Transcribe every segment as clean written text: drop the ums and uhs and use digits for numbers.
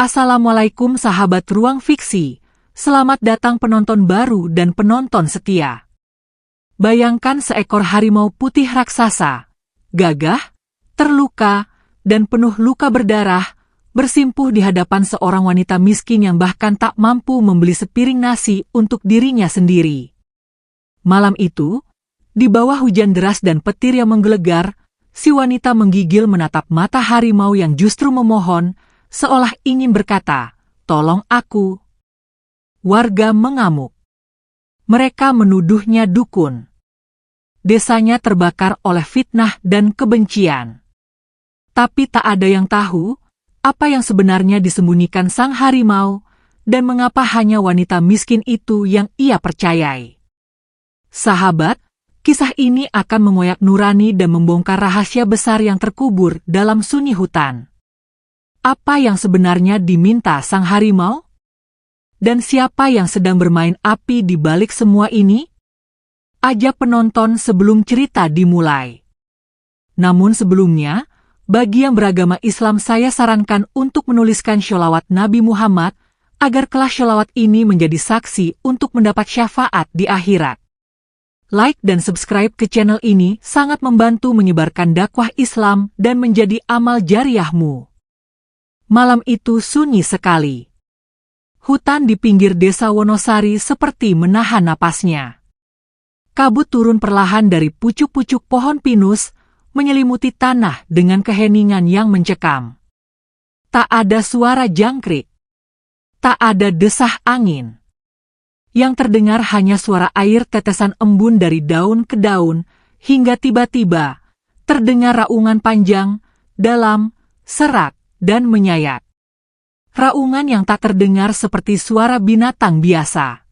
Assalamualaikum sahabat Ruang Fiksi, selamat datang penonton baru dan penonton setia. Bayangkan seekor harimau putih raksasa, gagah, terluka, dan penuh luka berdarah, bersimpuh di hadapan seorang wanita miskin yang bahkan tak mampu membeli sepiring nasi untuk dirinya sendiri. Malam itu, di bawah hujan deras dan petir yang menggelegar, si wanita menggigil menatap mata harimau yang justru memohon, seolah ingin berkata, "Tolong aku." Warga mengamuk. Mereka menuduhnya dukun. Desanya terbakar oleh fitnah dan kebencian. Tapi tak ada yang tahu apa yang sebenarnya disembunyikan sang harimau dan mengapa hanya wanita miskin itu yang ia percayai. Sahabat, kisah ini akan mengoyak nurani dan membongkar rahasia besar yang terkubur dalam sunyi hutan. Apa yang sebenarnya diminta sang harimau? Dan siapa yang sedang bermain api di balik semua ini? Ajak penonton sebelum cerita dimulai. Namun sebelumnya, bagi yang beragama Islam saya sarankan untuk menuliskan sholawat Nabi Muhammad agar kelas sholawat ini menjadi saksi untuk mendapat syafaat di akhirat. Like dan subscribe ke channel ini sangat membantu menyebarkan dakwah Islam dan menjadi amal jariahmu. Malam itu sunyi sekali. Hutan di pinggir desa Wonosari seperti menahan napasnya. Kabut turun perlahan dari pucuk-pucuk pohon pinus, menyelimuti tanah dengan keheningan yang mencekam. Tak ada suara jangkrik. Tak ada desah angin. Yang terdengar hanya suara air tetesan embun dari daun ke daun, hingga tiba-tiba terdengar raungan panjang, dalam, serak, dan menyayat. Raungan yang tak terdengar seperti suara binatang biasa.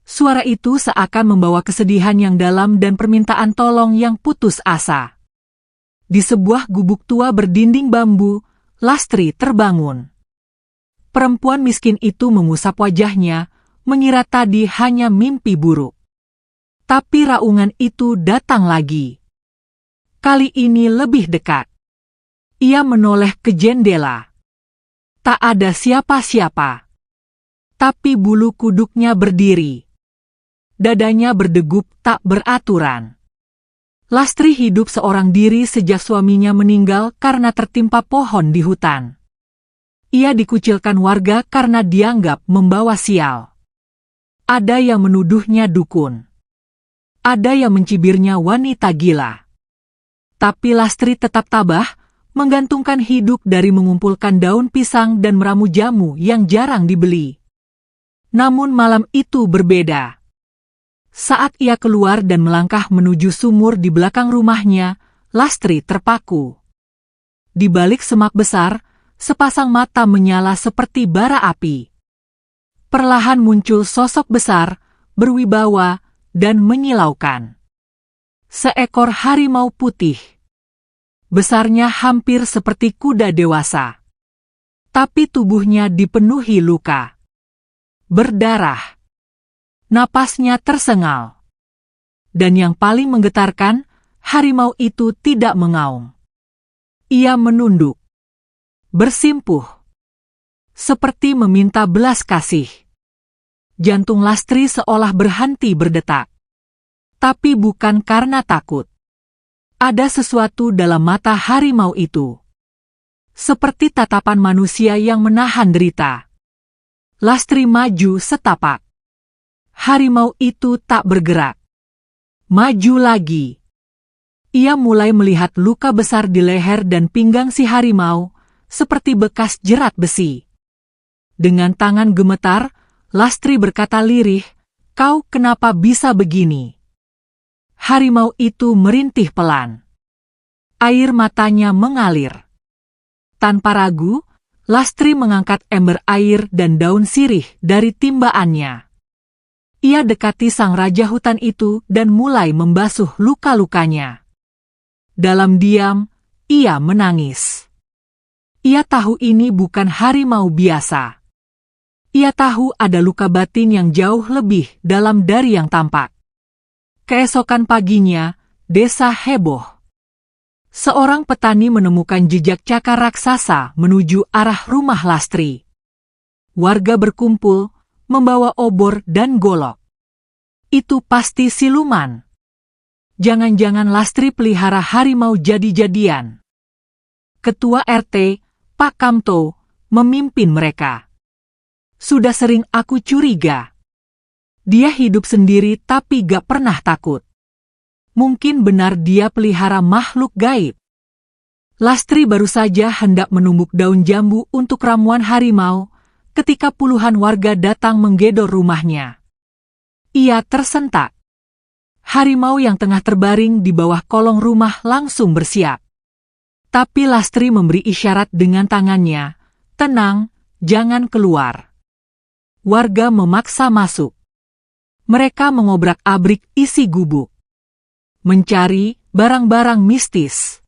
Suara itu seakan membawa kesedihan yang dalam dan permintaan tolong yang putus asa. Di sebuah gubuk tua berdinding bambu, Lastri terbangun. Perempuan miskin itu mengusap wajahnya, mengira tadi hanya mimpi buruk. Tapi raungan itu datang lagi. Kali ini lebih dekat. Ia menoleh ke jendela. Tak ada siapa-siapa. Tapi bulu kuduknya berdiri. Dadanya berdegup tak beraturan. Lastri hidup seorang diri sejak suaminya meninggal karena tertimpa pohon di hutan. Ia dikucilkan warga karena dianggap membawa sial. Ada yang menuduhnya dukun. Ada yang mencibirnya wanita gila. Tapi Lastri tetap tabah, menggantungkan hidup dari mengumpulkan daun pisang dan meramu jamu yang jarang dibeli. Namun malam itu berbeda. Saat ia keluar dan melangkah menuju sumur di belakang rumahnya, Lastri terpaku. Di balik semak besar, sepasang mata menyala seperti bara api. Perlahan muncul sosok besar, berwibawa, dan menyilaukan. Seekor harimau putih. Besarnya hampir seperti kuda dewasa. Tapi tubuhnya dipenuhi luka. Berdarah. Napasnya tersengal. Dan yang paling menggetarkan, harimau itu tidak mengaum. Ia menunduk. Bersimpuh. Seperti meminta belas kasih. Jantung Lastri seolah berhenti berdetak. Tapi bukan karena takut. Ada sesuatu dalam mata harimau itu. Seperti tatapan manusia yang menahan derita. Lastri maju setapak. Harimau itu tak bergerak. Maju lagi. Ia mulai melihat luka besar di leher dan pinggang si harimau, seperti bekas jerat besi. Dengan tangan gemetar, Lastri berkata lirih, "Kau kenapa bisa begini?" Harimau itu merintih pelan. Air matanya mengalir. Tanpa ragu, Lastri mengangkat ember air dan daun sirih dari timbaannya. Ia dekati sang raja hutan itu dan mulai membasuh luka-lukanya. Dalam diam, ia menangis. Ia tahu ini bukan harimau biasa. Ia tahu ada luka batin yang jauh lebih dalam dari yang tampak. Keesokan paginya, desa heboh. Seorang petani menemukan jejak cakar raksasa menuju arah rumah Lastri. Warga berkumpul, membawa obor dan golok. Itu pasti siluman. Jangan-jangan Lastri pelihara harimau jadi-jadian. Ketua RT, Pak Kamto, memimpin mereka. Sudah sering aku curiga. Dia hidup sendiri tapi gak pernah takut. Mungkin benar dia pelihara makhluk gaib. Lastri baru saja hendak menumbuk daun jambu untuk ramuan harimau, ketika puluhan warga datang menggedor rumahnya. Ia tersentak. Harimau yang tengah terbaring di bawah kolong rumah langsung bersiap. Tapi Lastri memberi isyarat dengan tangannya, "Tenang, jangan keluar." Warga memaksa masuk. Mereka mengobrak-abrik isi gubuk, mencari barang-barang mistis.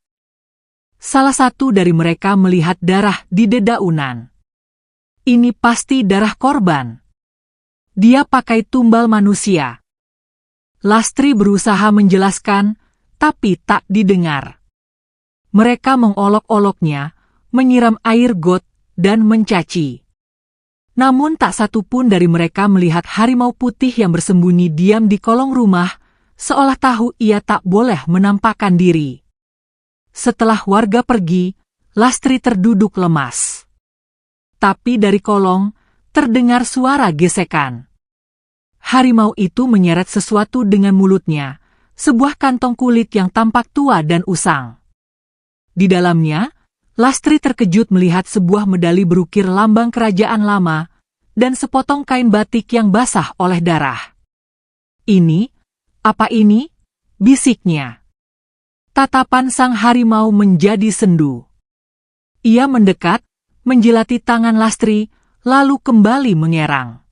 Salah satu dari mereka melihat darah di dedaunan. Ini pasti darah korban. Dia pakai tumbal manusia. Lastri berusaha menjelaskan, tapi tak didengar. Mereka mengolok-oloknya, menyiram air got, dan mencaci. Namun tak satu pun dari mereka melihat harimau putih yang bersembunyi diam di kolong rumah, seolah tahu ia tak boleh menampakkan diri. Setelah warga pergi, Lastri terduduk lemas. Tapi dari kolong, terdengar suara gesekan. Harimau itu menyeret sesuatu dengan mulutnya, sebuah kantong kulit yang tampak tua dan usang. Di dalamnya, Lastri terkejut melihat sebuah medali berukir lambang kerajaan lama, dan sepotong kain batik yang basah oleh darah. "Ini? Apa ini?" bisiknya. Tatapan sang harimau menjadi sendu. Ia mendekat, menjilati tangan Lastri, lalu kembali mengerang.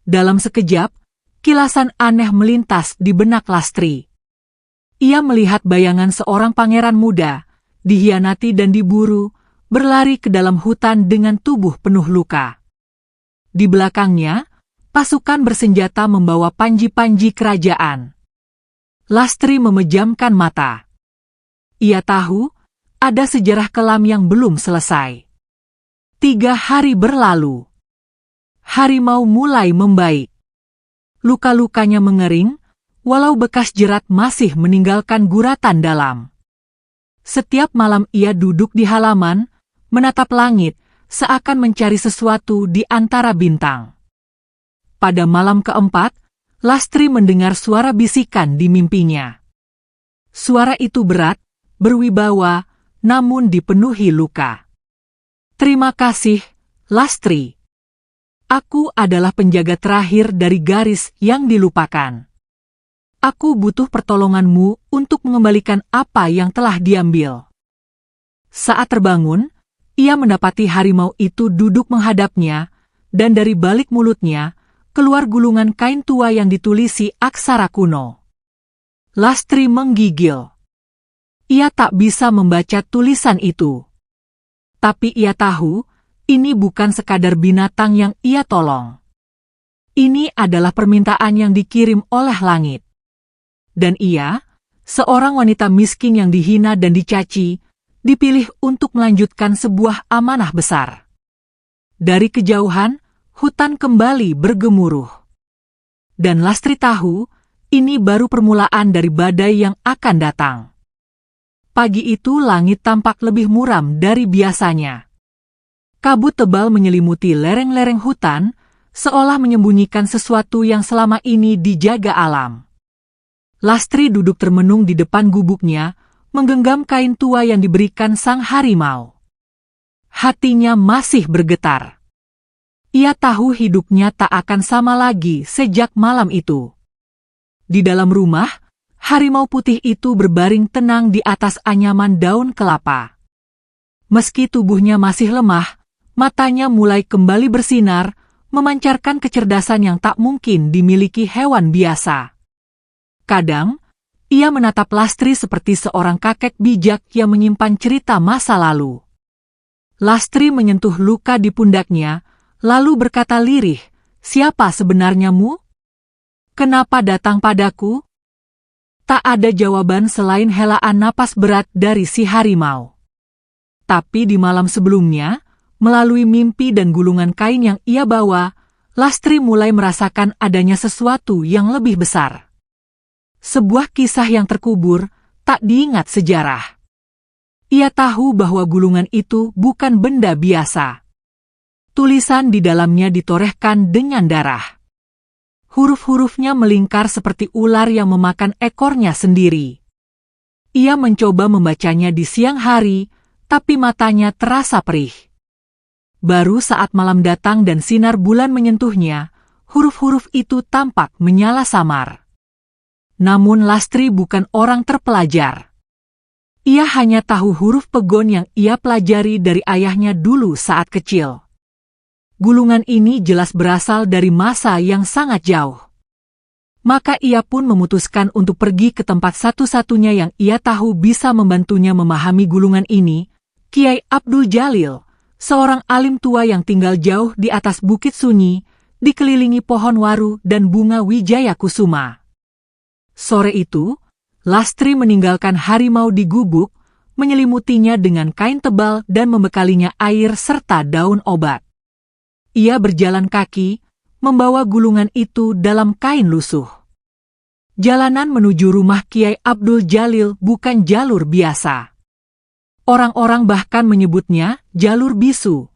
Dalam sekejap, kilasan aneh melintas di benak Lastri. Ia melihat bayangan seorang pangeran muda, dihianati dan diburu, berlari ke dalam hutan dengan tubuh penuh luka. Di belakangnya, pasukan bersenjata membawa panji-panji kerajaan. Lastri memejamkan mata. Ia tahu, ada sejarah kelam yang belum selesai. 3 hari berlalu. Harimau mulai membaik. Luka-lukanya mengering, walau bekas jerat masih meninggalkan guratan dalam. Setiap malam ia duduk di halaman, menatap langit, seakan mencari sesuatu di antara bintang. Pada malam keempat, Lastri mendengar suara bisikan di mimpinya. Suara itu berat, berwibawa, namun dipenuhi luka. "Terima kasih, Lastri. Aku adalah penjaga terakhir dari garis yang dilupakan. Aku butuh pertolonganmu untuk mengembalikan apa yang telah diambil." Saat terbangun, ia mendapati harimau itu duduk menghadapnya, dan dari balik mulutnya, keluar gulungan kain tua yang ditulisi aksara kuno. Lastri menggigil. Ia tak bisa membaca tulisan itu. Tapi ia tahu, ini bukan sekadar binatang yang ia tolong. Ini adalah permintaan yang dikirim oleh langit. Dan ia, seorang wanita miskin yang dihina dan dicaci, dipilih untuk melanjutkan sebuah amanah besar. Dari kejauhan, hutan kembali bergemuruh. Dan Lastri tahu, ini baru permulaan dari badai yang akan datang. Pagi itu langit tampak lebih muram dari biasanya. Kabut tebal menyelimuti lereng-lereng hutan, seolah menyembunyikan sesuatu yang selama ini dijaga alam. Lastri duduk termenung di depan gubuknya, menggenggam kain tua yang diberikan sang harimau. Hatinya masih bergetar. Ia tahu hidupnya tak akan sama lagi sejak malam itu. Di dalam rumah, harimau putih itu berbaring tenang di atas anyaman daun kelapa. Meski tubuhnya masih lemah, matanya mulai kembali bersinar, memancarkan kecerdasan yang tak mungkin dimiliki hewan biasa. Kadang, ia menatap Lastri seperti seorang kakek bijak yang menyimpan cerita masa lalu. Lastri menyentuh luka di pundaknya, lalu berkata lirih, "Siapa sebenarnya mu? Kenapa datang padaku?" Tak ada jawaban selain helaan napas berat dari si harimau. Tapi di malam sebelumnya, melalui mimpi dan gulungan kain yang ia bawa, Lastri mulai merasakan adanya sesuatu yang lebih besar. Sebuah kisah yang terkubur, tak diingat sejarah. Ia tahu bahwa gulungan itu bukan benda biasa. Tulisan di dalamnya ditorehkan dengan darah. Huruf-hurufnya melingkar seperti ular yang memakan ekornya sendiri. Ia mencoba membacanya di siang hari, tapi matanya terasa perih. Baru saat malam datang dan sinar bulan menyentuhnya, huruf-huruf itu tampak menyala samar. Namun Lastri bukan orang terpelajar. Ia hanya tahu huruf pegon yang ia pelajari dari ayahnya dulu saat kecil. Gulungan ini jelas berasal dari masa yang sangat jauh. Maka ia pun memutuskan untuk pergi ke tempat satu-satunya yang ia tahu bisa membantunya memahami gulungan ini, Kiai Abdul Jalil, seorang alim tua yang tinggal jauh di atas bukit sunyi, dikelilingi pohon waru dan bunga wijaya kusuma. Sore itu, Lastri meninggalkan harimau di gubuk, menyelimutinya dengan kain tebal dan membekalinya air serta daun obat. Ia berjalan kaki, membawa gulungan itu dalam kain lusuh. Jalanan menuju rumah Kiai Abdul Jalil bukan jalur biasa. Orang-orang bahkan menyebutnya jalur bisu,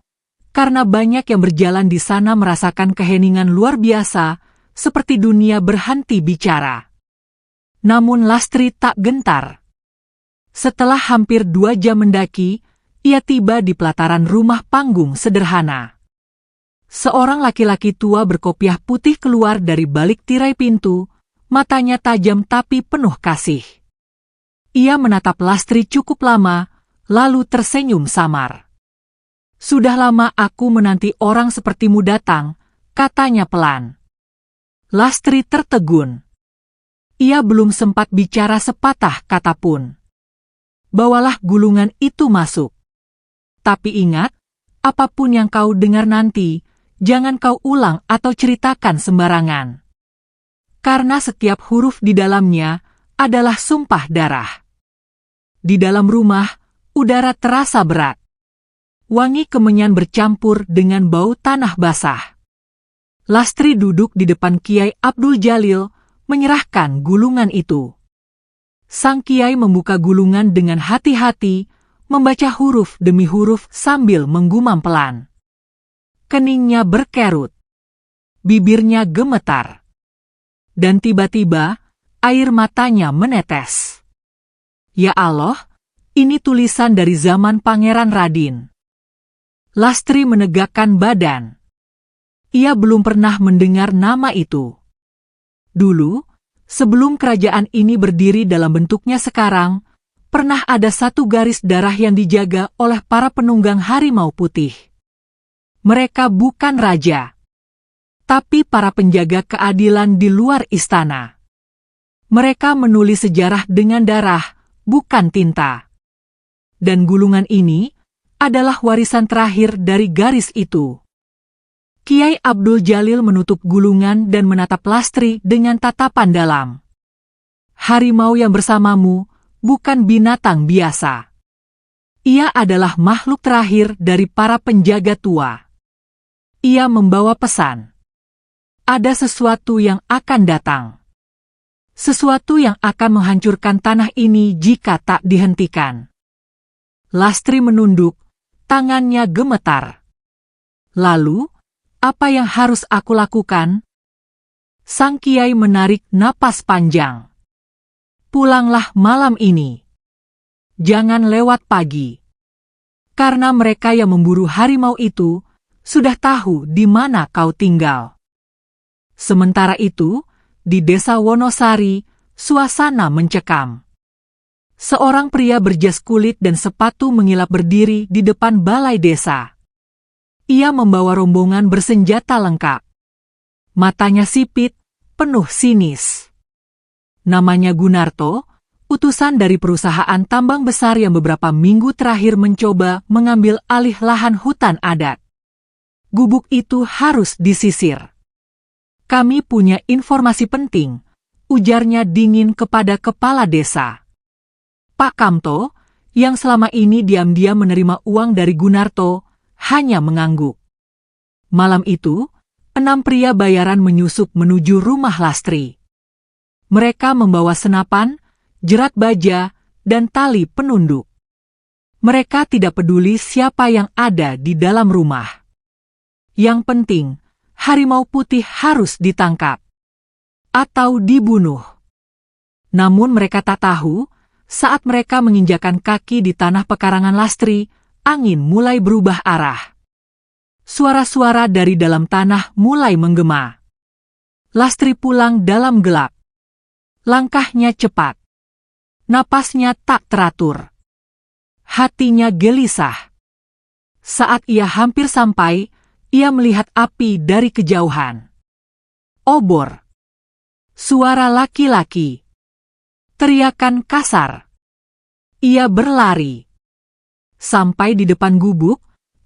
karena banyak yang berjalan di sana merasakan keheningan luar biasa, seperti dunia berhenti bicara. Namun Lastri tak gentar. Setelah hampir 2 jam mendaki, ia tiba di pelataran rumah panggung sederhana. Seorang laki-laki tua berkopiah putih keluar dari balik tirai pintu, matanya tajam tapi penuh kasih. Ia menatap Lastri cukup lama, lalu tersenyum samar. "Sudah lama aku menanti orang sepertimu datang," katanya pelan. Lastri tertegun. Ia belum sempat bicara sepatah kata pun. "Bawalah gulungan itu masuk. Tapi ingat, apapun yang kau dengar nanti, jangan kau ulang atau ceritakan sembarangan. Karena setiap huruf di dalamnya adalah sumpah darah." Di dalam rumah, udara terasa berat. Wangi kemenyan bercampur dengan bau tanah basah. Lastri duduk di depan Kiai Abdul Jalil, menyerahkan gulungan itu. Sang Kiai membuka gulungan dengan hati-hati, membaca huruf demi huruf sambil menggumam pelan. Keningnya berkerut. Bibirnya gemetar. Dan tiba-tiba, air matanya menetes. Ya Allah, ini tulisan dari zaman Pangeran Radin. Lastri menegakkan badan. Ia belum pernah mendengar nama itu. Dulu, sebelum kerajaan ini berdiri dalam bentuknya sekarang, pernah ada satu garis darah yang dijaga oleh para penunggang harimau putih. Mereka bukan raja, tapi para penjaga keadilan di luar istana. Mereka menulis sejarah dengan darah, bukan tinta. Dan gulungan ini adalah warisan terakhir dari garis itu. Kiai Abdul Jalil menutup gulungan dan menatap Lastri dengan tatapan dalam. "Harimau yang bersamamu bukan binatang biasa. Ia adalah makhluk terakhir dari para penjaga tua. Ia membawa pesan. Ada sesuatu yang akan datang. Sesuatu yang akan menghancurkan tanah ini jika tak dihentikan." Lastri menunduk, tangannya gemetar. "Lalu, apa yang harus aku lakukan?" Sang Kiai menarik napas panjang. "Pulanglah malam ini. Jangan lewat pagi. Karena mereka yang memburu harimau itu sudah tahu di mana kau tinggal." Sementara itu, di desa Wonosari, suasana mencekam. Seorang pria berjas kulit dan sepatu mengilap berdiri di depan balai desa. Ia membawa rombongan bersenjata lengkap. Matanya sipit, penuh sinis. Namanya Gunarto, utusan dari perusahaan tambang besar yang beberapa minggu terakhir mencoba mengambil alih lahan hutan adat. Gubuk itu harus disisir. "Kami punya informasi penting," ujarnya dingin kepada kepala desa. Pak Kamto, yang selama ini diam-diam menerima uang dari Gunarto, hanya mengangguk. Malam itu, 6 pria bayaran menyusup menuju rumah Lastri. Mereka membawa senapan, jerat baja, dan tali penunduk. Mereka tidak peduli siapa yang ada di dalam rumah. Yang penting, harimau putih harus ditangkap atau dibunuh. Namun mereka tak tahu, saat mereka menginjakan kaki di tanah pekarangan Lastri, angin mulai berubah arah. Suara-suara dari dalam tanah mulai menggema. Lastri pulang dalam gelap. Langkahnya cepat. Napasnya tak teratur. Hatinya gelisah. Saat ia hampir sampai, ia melihat api dari kejauhan. Obor. Suara laki-laki. Teriakan kasar. Ia berlari. Sampai di depan gubuk,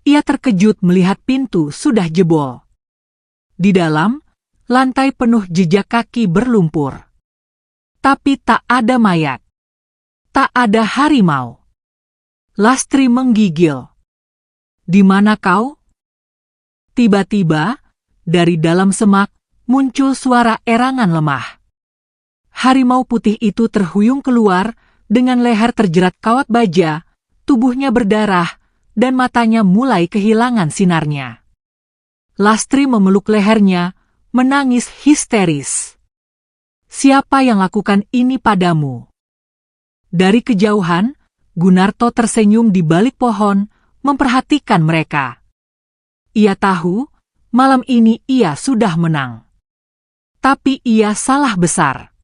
ia terkejut melihat pintu sudah jebol. Di dalam, lantai penuh jejak kaki berlumpur. Tapi tak ada mayat. Tak ada harimau. Lastri menggigil. "Di mana kau?" Tiba-tiba, dari dalam semak, muncul suara erangan lemah. Harimau putih itu terhuyung keluar, dengan leher terjerat kawat baja, tubuhnya berdarah, dan matanya mulai kehilangan sinarnya. Lastri memeluk lehernya, menangis histeris. "Siapa yang lakukan ini padamu?" Dari kejauhan, Gunarto tersenyum di balik pohon, memperhatikan mereka. Ia tahu, malam ini ia sudah menang. Tapi ia salah besar.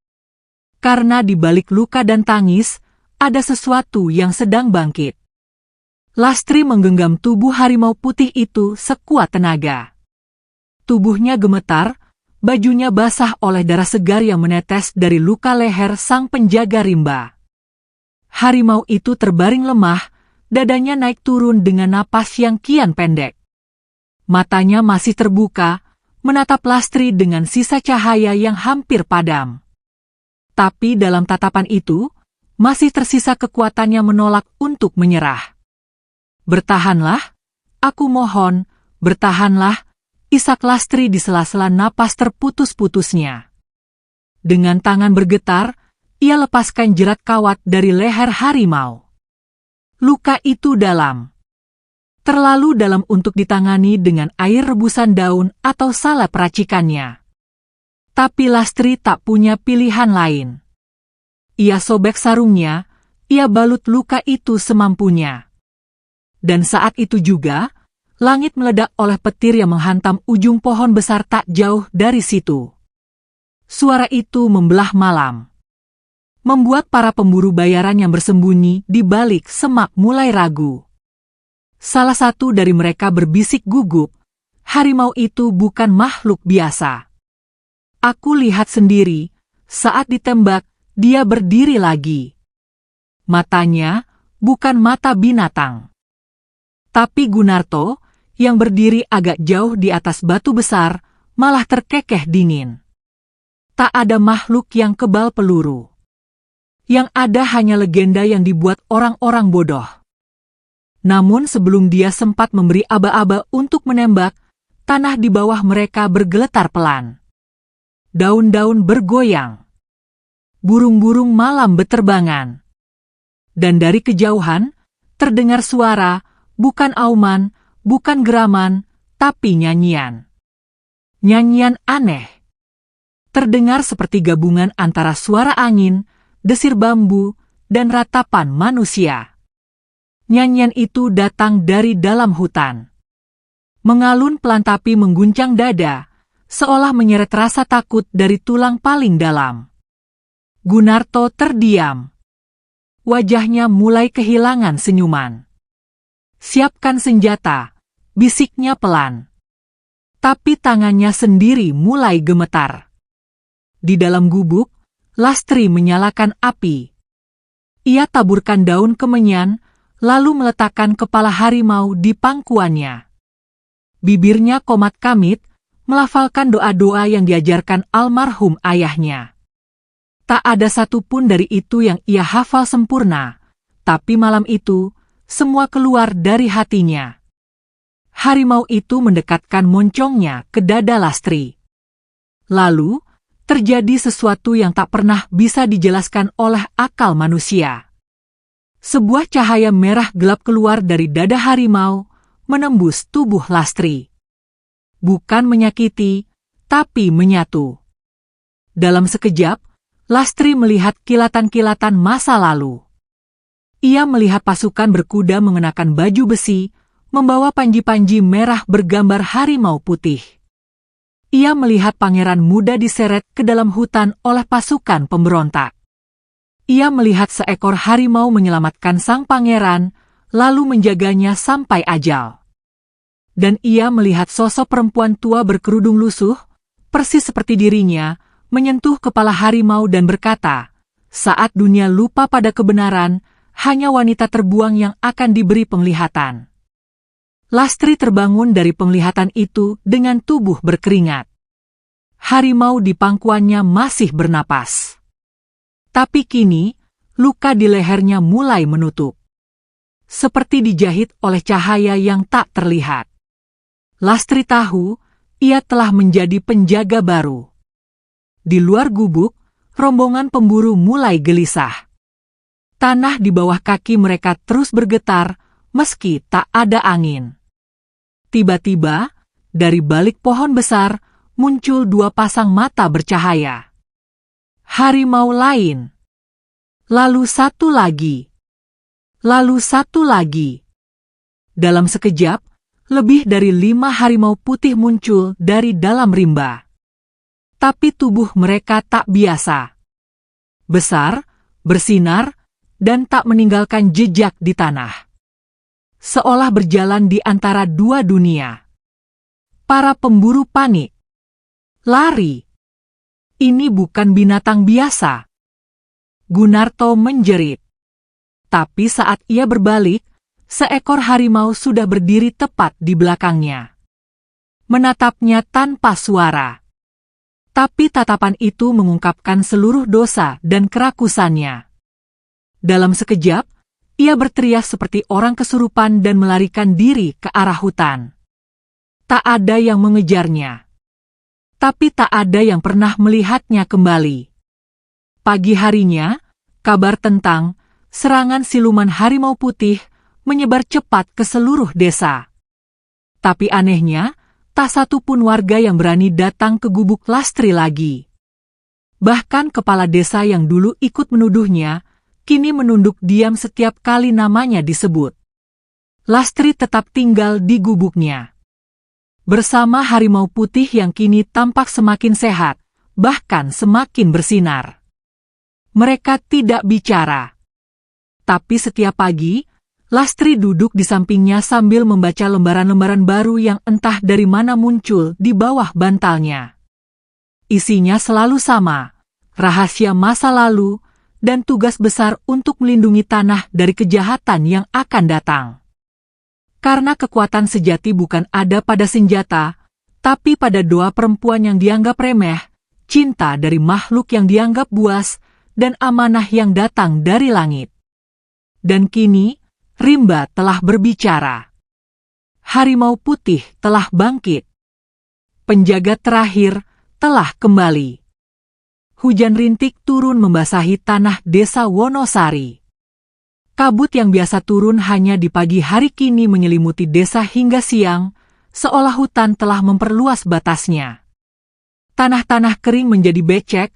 Karena di balik luka dan tangis, ada sesuatu yang sedang bangkit. Lastri menggenggam tubuh harimau putih itu sekuat tenaga. Tubuhnya gemetar, bajunya basah oleh darah segar yang menetes dari luka leher sang penjaga rimba. Harimau itu terbaring lemah, dadanya naik turun dengan napas yang kian pendek. Matanya masih terbuka, menatap Lastri dengan sisa cahaya yang hampir padam. Tapi dalam tatapan itu, masih tersisa kekuatannya menolak untuk menyerah. "Bertahanlah, aku mohon, bertahanlah," isak Lastri di sela-sela napas terputus-putusnya. Dengan tangan bergetar, ia lepaskan jerat kawat dari leher harimau. Luka itu dalam. Terlalu dalam untuk ditangani dengan air rebusan daun atau salep racikannya. Tapi Lastri tak punya pilihan lain. Ia sobek sarungnya, ia balut luka itu semampunya. Dan saat itu juga, langit meledak oleh petir yang menghantam ujung pohon besar tak jauh dari situ. Suara itu membelah malam. Membuat para pemburu bayaran yang bersembunyi di balik semak mulai ragu. Salah satu dari mereka berbisik gugup, harimau itu bukan makhluk biasa. "Aku lihat sendiri, saat ditembak, dia berdiri lagi. Matanya bukan mata binatang." Tapi Gunarto, yang berdiri agak jauh di atas batu besar, malah terkekeh dingin. Tak ada makhluk yang kebal peluru. Yang ada hanya legenda yang dibuat orang-orang bodoh. Namun sebelum dia sempat memberi aba-aba untuk menembak, tanah di bawah mereka bergeletar pelan. Daun-daun bergoyang. Burung-burung malam beterbangan. Dan dari kejauhan, terdengar suara, bukan auman, bukan geraman, tapi nyanyian. Nyanyian aneh. Terdengar seperti gabungan antara suara angin, desir bambu, dan ratapan manusia. Nyanyian itu datang dari dalam hutan. Mengalun pelan tapi mengguncang dada, seolah menyeret rasa takut dari tulang paling dalam. Gunarto terdiam. Wajahnya mulai kehilangan senyuman. "Siapkan senjata," bisiknya pelan. Tapi tangannya sendiri mulai gemetar. Di dalam gubuk, Lastri menyalakan api. Ia taburkan daun kemenyan, lalu meletakkan kepala harimau di pangkuannya. Bibirnya komat kamit, melafalkan doa-doa yang diajarkan almarhum ayahnya. Tak ada satupun dari itu yang ia hafal sempurna, tapi malam itu, semua keluar dari hatinya. Harimau itu mendekatkan moncongnya ke dada Lastri. Lalu, terjadi sesuatu yang tak pernah bisa dijelaskan oleh akal manusia. Sebuah cahaya merah gelap keluar dari dada harimau, menembus tubuh Lastri. Bukan menyakiti, tapi menyatu. Dalam sekejap, Lastri melihat kilatan-kilatan masa lalu. Ia melihat pasukan berkuda mengenakan baju besi, membawa panji-panji merah bergambar harimau putih. Ia melihat pangeran muda diseret ke dalam hutan oleh pasukan pemberontak. Ia melihat seekor harimau menyelamatkan sang pangeran, lalu menjaganya sampai ajal. Dan ia melihat sosok perempuan tua berkerudung lusuh, persis seperti dirinya, menyentuh kepala harimau dan berkata, "Saat dunia lupa pada kebenaran, hanya wanita terbuang yang akan diberi penglihatan." Lastri terbangun dari penglihatan itu dengan tubuh berkeringat. Harimau di pangkuannya masih bernapas. Tapi kini, luka di lehernya mulai menutup. Seperti dijahit oleh cahaya yang tak terlihat. Lastri tahu, ia telah menjadi penjaga baru. Di luar gubuk, rombongan pemburu mulai gelisah. Tanah di bawah kaki mereka terus bergetar, meski tak ada angin. Tiba-tiba, dari balik pohon besar, muncul dua pasang mata bercahaya. Harimau lain. Lalu satu lagi. Lalu satu lagi. Dalam sekejap, lebih dari 5 harimau putih muncul dari dalam rimba. Tapi tubuh mereka tak biasa. Besar, bersinar, dan tak meninggalkan jejak di tanah. Seolah berjalan di antara dua dunia. Para pemburu panik. Lari. Ini bukan binatang biasa. Gunarto menjerit. Tapi saat ia berbalik, seekor harimau sudah berdiri tepat di belakangnya. Menatapnya tanpa suara. Tapi tatapan itu mengungkapkan seluruh dosa dan kerakusannya. Dalam sekejap, ia berteriak seperti orang kesurupan dan melarikan diri ke arah hutan. Tak ada yang mengejarnya. Tapi tak ada yang pernah melihatnya kembali. Pagi harinya, kabar tentang serangan siluman harimau putih menyebar cepat ke seluruh desa. Tapi anehnya, tak satu pun warga yang berani datang ke gubuk Lastri lagi. Bahkan kepala desa yang dulu ikut menuduhnya, kini menunduk diam setiap kali namanya disebut. Lastri tetap tinggal di gubuknya. Bersama harimau putih yang kini tampak semakin sehat, bahkan semakin bersinar. Mereka tidak bicara. Tapi setiap pagi, Lastri duduk di sampingnya sambil membaca lembaran-lembaran baru yang entah dari mana muncul di bawah bantalnya. Isinya selalu sama, rahasia masa lalu, dan tugas besar untuk melindungi tanah dari kejahatan yang akan datang. Karena kekuatan sejati bukan ada pada senjata, tapi pada doa perempuan yang dianggap remeh, cinta dari makhluk yang dianggap buas, dan amanah yang datang dari langit. Dan kini, rimba telah berbicara. Harimau putih telah bangkit. Penjaga terakhir telah kembali. Hujan rintik turun membasahi tanah desa Wonosari. Kabut yang biasa turun hanya di pagi hari kini menyelimuti desa hingga siang, seolah hutan telah memperluas batasnya. Tanah-tanah kering menjadi becek,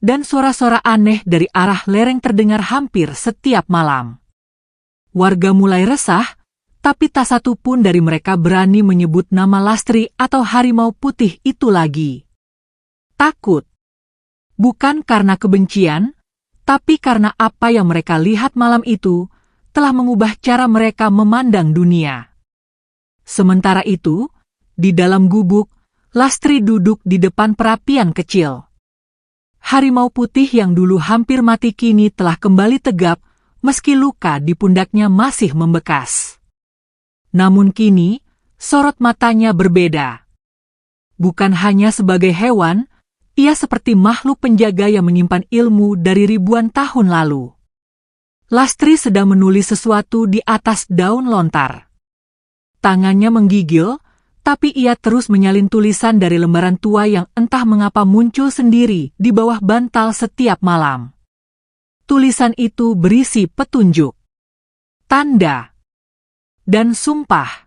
dan suara-suara aneh dari arah lereng terdengar hampir setiap malam. Warga mulai resah, tapi tak satu pun dari mereka berani menyebut nama Lastri atau harimau putih itu lagi. Takut. Bukan karena kebencian, tapi karena apa yang mereka lihat malam itu telah mengubah cara mereka memandang dunia. Sementara itu, di dalam gubuk, Lastri duduk di depan perapian kecil. Harimau putih yang dulu hampir mati kini telah kembali tegap, meski luka di pundaknya masih membekas. Namun kini, sorot matanya berbeda. Bukan hanya sebagai hewan, Ia seperti makhluk penjaga yang menyimpan ilmu dari ribuan tahun lalu. Lastri sedang menulis sesuatu di atas daun lontar. Tangannya menggigil, tapi ia terus menyalin tulisan dari lembaran tua yang entah mengapa muncul sendiri di bawah bantal setiap malam. Tulisan itu berisi petunjuk, tanda, dan sumpah.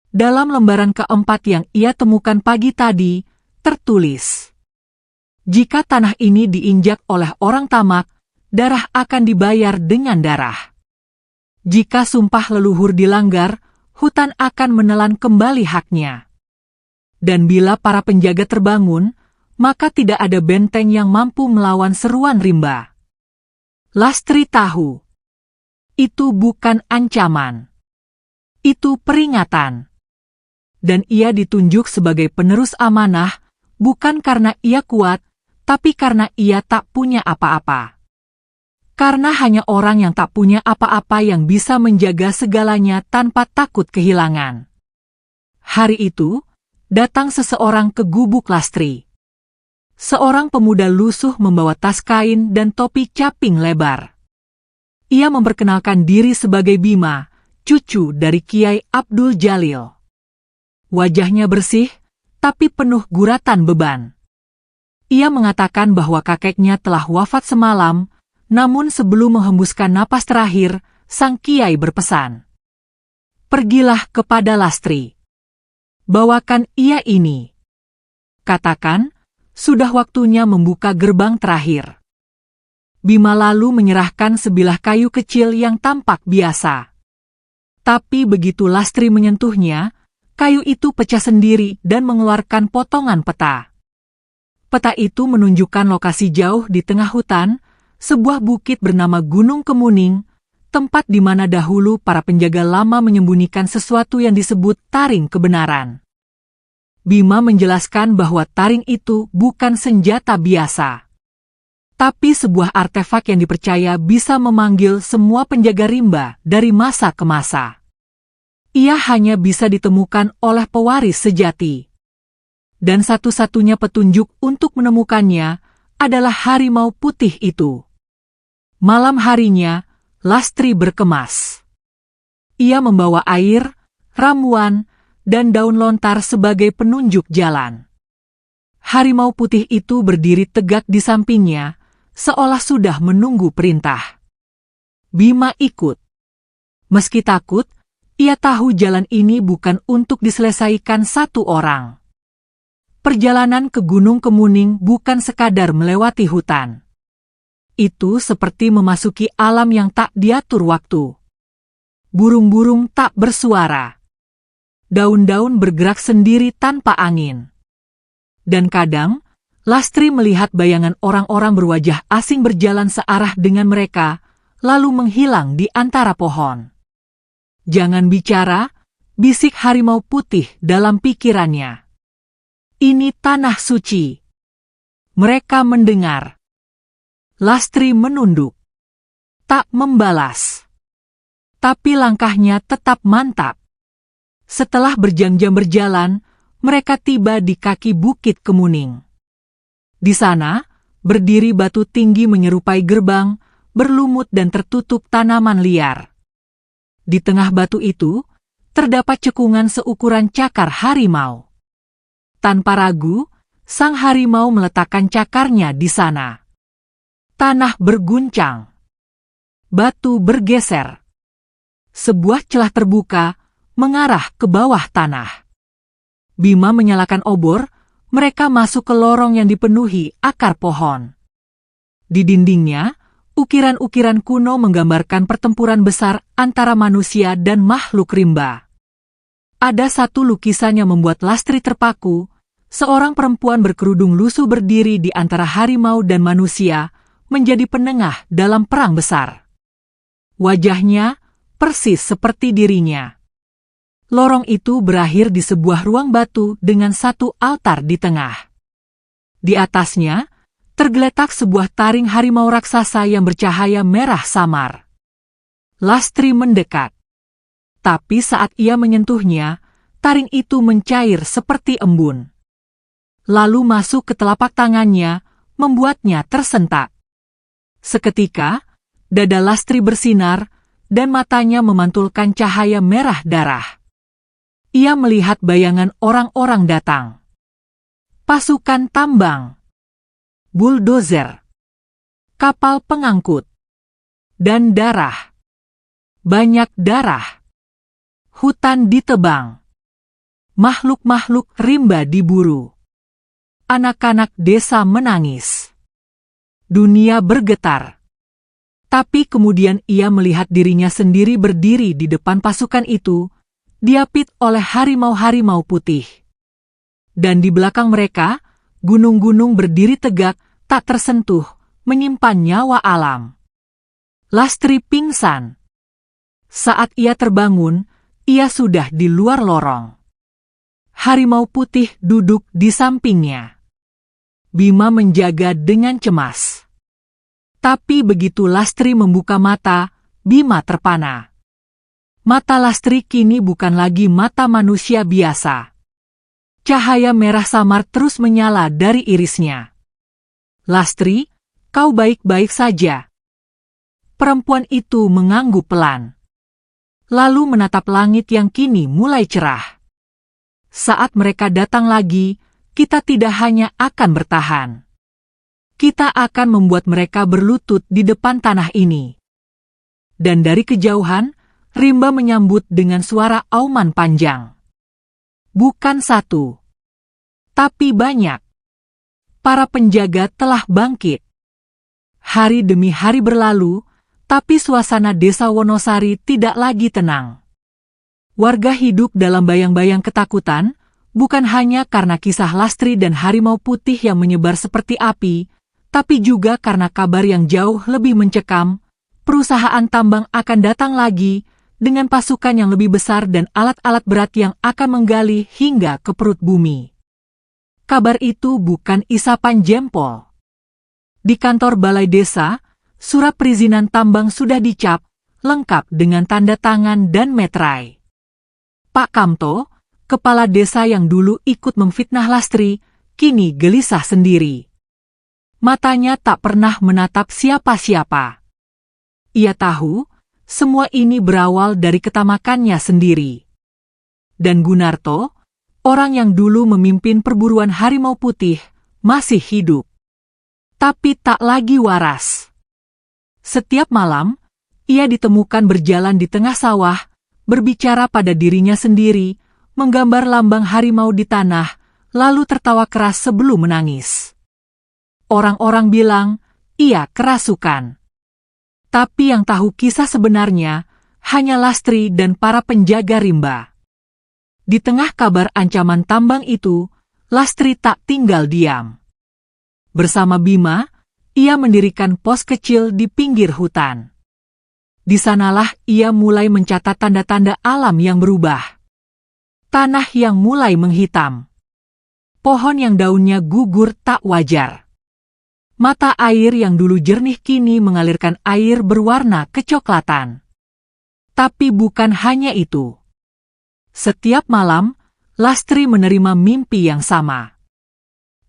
Dalam lembaran keempat yang ia temukan pagi tadi, tertulis, "Jika tanah ini diinjak oleh orang tamak, darah akan dibayar dengan darah. Jika sumpah leluhur dilanggar, hutan akan menelan kembali haknya. Dan bila para penjaga terbangun, maka tidak ada benteng yang mampu melawan seruan rimba." Lastri tahu, itu bukan ancaman. Itu peringatan. Dan ia ditunjuk sebagai penerus amanah, bukan karena ia kuat, tapi karena ia tak punya apa-apa. Karena hanya orang yang tak punya apa-apa yang bisa menjaga segalanya tanpa takut kehilangan. Hari itu, datang seseorang ke gubuk Lastri. Seorang pemuda lusuh membawa tas kain dan topi caping lebar. Ia memperkenalkan diri sebagai Bima, cucu dari Kiai Abdul Jalil. Wajahnya bersih, tapi penuh guratan beban. Ia mengatakan bahwa kakeknya telah wafat semalam, namun sebelum menghembuskan napas terakhir, sang kiai berpesan, "Pergilah kepada Lastri. Bawakan ia ini. Katakan, sudah waktunya membuka gerbang terakhir." Bima lalu menyerahkan sebilah kayu kecil yang tampak biasa. Tapi begitu Lastri menyentuhnya, kayu itu pecah sendiri dan mengeluarkan potongan peta. Peta itu menunjukkan lokasi jauh di tengah hutan, sebuah bukit bernama Gunung Kemuning, tempat di mana dahulu para penjaga lama menyembunyikan sesuatu yang disebut taring kebenaran. Bima menjelaskan bahwa taring itu bukan senjata biasa, tapi sebuah artefak yang dipercaya bisa memanggil semua penjaga rimba dari masa ke masa. Ia hanya bisa ditemukan oleh pewaris sejati. Dan satu-satunya petunjuk untuk menemukannya adalah harimau putih itu. Malam harinya, Lastri berkemas. Ia membawa air, ramuan, dan daun lontar sebagai penunjuk jalan. Harimau putih itu berdiri tegak di sampingnya, seolah sudah menunggu perintah. Bima ikut. Meski takut, ia tahu jalan ini bukan untuk diselesaikan satu orang. Perjalanan ke Gunung Kemuning bukan sekadar melewati hutan. Itu seperti memasuki alam yang tak diatur waktu. Burung-burung tak bersuara. Daun-daun bergerak sendiri tanpa angin. Dan kadang, Lastri melihat bayangan orang-orang berwajah asing berjalan searah dengan mereka, lalu menghilang di antara pohon. "Jangan bicara," bisik harimau putih dalam pikirannya. "Ini tanah suci." Mereka mendengar. Lastri menunduk. Tak membalas. Tapi langkahnya tetap mantap. Setelah berjam-jam berjalan, mereka tiba di kaki Bukit Kemuning. Di sana, berdiri batu tinggi menyerupai gerbang, berlumut dan tertutup tanaman liar. Di tengah batu itu, terdapat cekungan seukuran cakar harimau. Tanpa ragu, sang harimau meletakkan cakarnya di sana. Tanah berguncang. Batu bergeser. Sebuah celah terbuka, mengarah ke bawah tanah. Bima menyalakan obor, mereka masuk ke lorong yang dipenuhi akar pohon. Di dindingnya, ukiran-ukiran kuno menggambarkan pertempuran besar antara manusia dan makhluk rimba. Ada satu lukisan yang membuat Lastri terpaku, seorang perempuan berkerudung lusuh berdiri di antara harimau dan manusia, menjadi penengah dalam perang besar. Wajahnya persis seperti dirinya. Lorong itu berakhir di sebuah ruang batu dengan satu altar di tengah. Di atasnya, tergeletak sebuah taring harimau raksasa yang bercahaya merah samar. Lastri mendekat. Tapi saat ia menyentuhnya, taring itu mencair seperti embun. lalu masuk ke telapak tangannya, membuatnya tersentak. Seketika, dada Lastri bersinar, dan matanya memantulkan cahaya merah darah. Ia melihat bayangan orang-orang datang. Pasukan tambang, buldozer, kapal pengangkut, dan darah. Banyak darah. Hutan ditebang. Makhluk-makhluk rimba diburu. Anak-anak desa menangis. Dunia bergetar. Tapi kemudian ia melihat dirinya sendiri berdiri di depan pasukan itu, diapit oleh harimau-harimau putih. Dan di belakang mereka, gunung-gunung berdiri tegak, tak tersentuh, menyimpan nyawa alam. Lastri pingsan. Saat ia terbangun, ia sudah di luar lorong. Harimau putih duduk di sampingnya. Bima menjaga dengan cemas. Tapi begitu Lastri membuka mata, Bima terpana. Mata Lastri kini bukan lagi mata manusia biasa. Cahaya merah samar terus menyala dari irisnya. Lastri, kau baik-baik saja. Perempuan itu mengangguk pelan. Lalu menatap langit yang kini mulai cerah. Saat mereka datang lagi, kita tidak hanya akan bertahan. Kita akan membuat mereka berlutut di depan tanah ini. Dan dari kejauhan, rimba menyambut dengan suara auman panjang. Bukan satu, tapi banyak. Para penjaga telah bangkit. Hari demi hari berlalu, tapi suasana desa Wonosari tidak lagi tenang. Warga hidup dalam bayang-bayang ketakutan, bukan hanya karena kisah Lastri dan harimau putih yang menyebar seperti api, tapi juga karena kabar yang jauh lebih mencekam, perusahaan tambang akan datang lagi, dengan pasukan yang lebih besar dan alat-alat berat yang akan menggali hingga ke perut bumi. Kabar itu bukan isapan jempol. Di kantor balai desa, surat perizinan tambang sudah dicap, lengkap dengan tanda tangan dan meterai. Pak Kamto, kepala desa yang dulu ikut memfitnah Lastri, kini gelisah sendiri. Matanya tak pernah menatap siapa-siapa. Ia tahu, semua ini berawal dari ketamakannya sendiri. Dan Gunarto, orang yang dulu memimpin perburuan harimau putih, masih hidup. Tapi tak lagi waras. Setiap malam, ia ditemukan berjalan di tengah sawah, berbicara pada dirinya sendiri, menggambar lambang harimau di tanah, lalu tertawa keras sebelum menangis. Orang-orang bilang, ia kerasukan. Tapi yang tahu kisah sebenarnya, hanya Lastri dan para penjaga rimba. Di tengah kabar ancaman tambang itu, Lastri tak tinggal diam. Bersama Bima, ia mendirikan pos kecil di pinggir hutan. Di sanalah ia mulai mencatat tanda-tanda alam yang berubah. Tanah yang mulai menghitam. Pohon yang daunnya gugur tak wajar. Mata air yang dulu jernih kini mengalirkan air berwarna kecoklatan. Tapi bukan hanya itu. Setiap malam, Lastri menerima mimpi yang sama.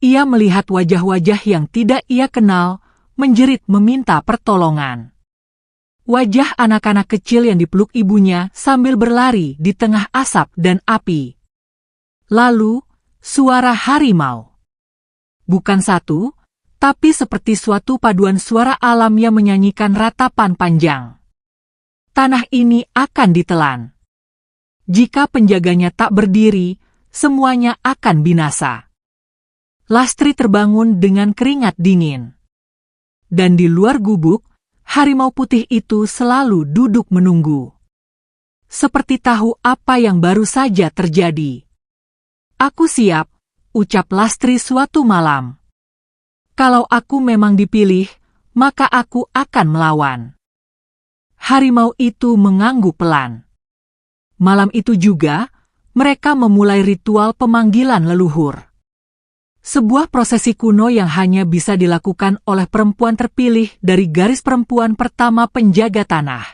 Ia melihat wajah-wajah yang tidak ia kenal, menjerit meminta pertolongan. Wajah anak-anak kecil yang dipeluk ibunya sambil berlari di tengah asap dan api. Lalu, suara harimau. Bukan satu, tapi seperti suatu paduan suara alam yang menyanyikan ratapan panjang. Tanah ini akan ditelan. Jika penjaganya tak berdiri, semuanya akan binasa. Lastri terbangun dengan keringat dingin. Dan di luar gubuk, harimau putih itu selalu duduk menunggu. Seperti tahu apa yang baru saja terjadi. Aku siap, ucap Lastri suatu malam. Kalau aku memang dipilih, maka aku akan melawan. Harimau itu mengangguk pelan. Malam itu juga, mereka memulai ritual pemanggilan leluhur. Sebuah prosesi kuno yang hanya bisa dilakukan oleh perempuan terpilih dari garis perempuan pertama penjaga tanah.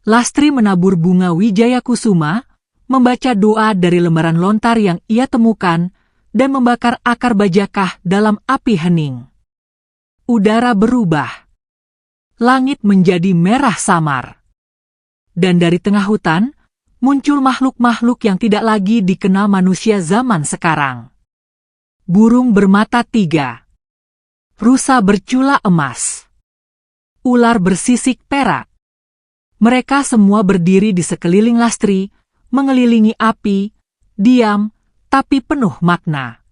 Lastri menabur bunga Wijaya Kusuma, membaca doa dari lembaran lontar yang ia temukan, dan membakar akar bajakah dalam api hening. Udara berubah. Langit menjadi merah samar. Dan dari tengah hutan, muncul makhluk-makhluk yang tidak lagi dikenal manusia zaman sekarang. Burung bermata 3. Rusa bercula emas. Ular bersisik perak. Mereka semua berdiri di sekeliling Lastri, mengelilingi api, diam, tapi penuh makna.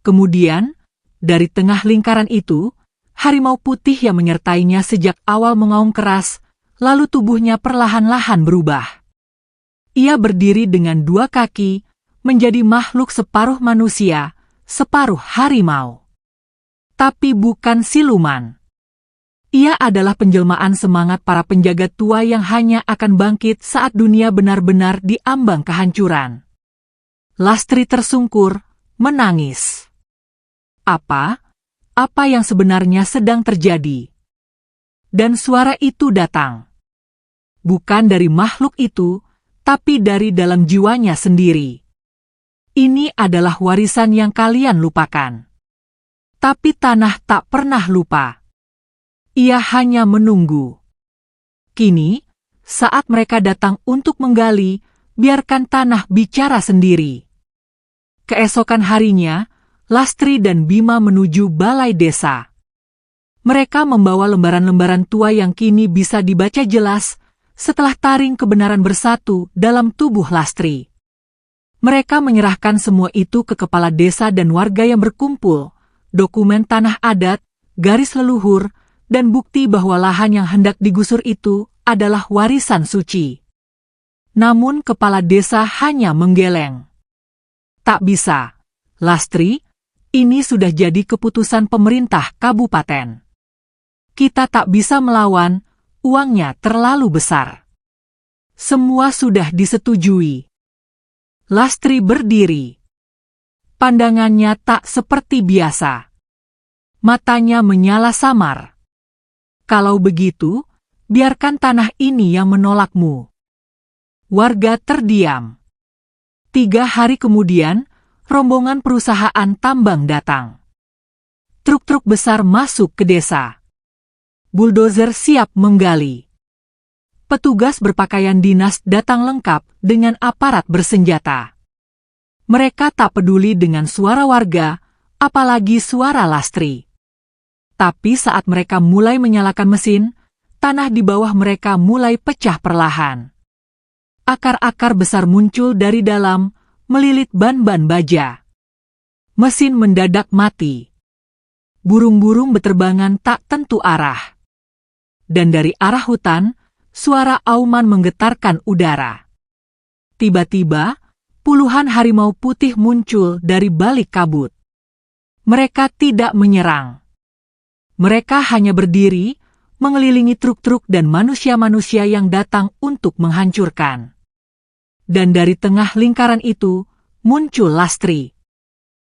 Kemudian, dari tengah lingkaran itu, harimau putih yang menyertainya sejak awal mengaum keras, lalu tubuhnya perlahan-lahan berubah. Ia berdiri dengan 2 kaki, menjadi makhluk separuh manusia, separuh harimau. Tapi bukan siluman. Ia adalah penjelmaan semangat para penjaga tua yang hanya akan bangkit saat dunia benar-benar diambang kehancuran. Lastri tersungkur, menangis. Apa yang sebenarnya sedang terjadi? Dan suara itu datang. Bukan dari makhluk itu, tapi dari dalam jiwanya sendiri. Ini adalah warisan yang kalian lupakan. Tapi tanah tak pernah lupa. Ia hanya menunggu. Kini, saat mereka datang untuk menggali, biarkan tanah bicara sendiri. Keesokan harinya, Lastri dan Bima menuju balai desa. Mereka membawa lembaran-lembaran tua yang kini bisa dibaca jelas setelah taring kebenaran bersatu dalam tubuh Lastri. Mereka menyerahkan semua itu ke kepala desa dan warga yang berkumpul, dokumen tanah adat, garis leluhur, dan bukti bahwa lahan yang hendak digusur itu adalah warisan suci. Namun kepala desa hanya menggeleng. Tak bisa, Lastri, ini sudah jadi keputusan pemerintah kabupaten. Kita tak bisa melawan, uangnya terlalu besar. Semua sudah disetujui. Lastri berdiri. Pandangannya tak seperti biasa. Matanya menyala samar. Kalau begitu, biarkan tanah ini yang menolakmu. Warga terdiam. 3 hari kemudian, rombongan perusahaan tambang datang. Truk-truk besar masuk ke desa. Buldozer siap menggali. Petugas berpakaian dinas datang lengkap dengan aparat bersenjata. Mereka tak peduli dengan suara warga, apalagi suara Lastri. Tapi saat mereka mulai menyalakan mesin, tanah di bawah mereka mulai pecah perlahan. Akar-akar besar muncul dari dalam, melilit ban-ban baja. Mesin mendadak mati. Burung-burung beterbangan tak tentu arah. Dan dari arah hutan, suara auman menggetarkan udara. Tiba-tiba, puluhan harimau putih muncul dari balik kabut. Mereka tidak menyerang. Mereka hanya berdiri, mengelilingi truk-truk dan manusia-manusia yang datang untuk menghancurkan. Dan dari tengah lingkaran itu, muncul Lastri.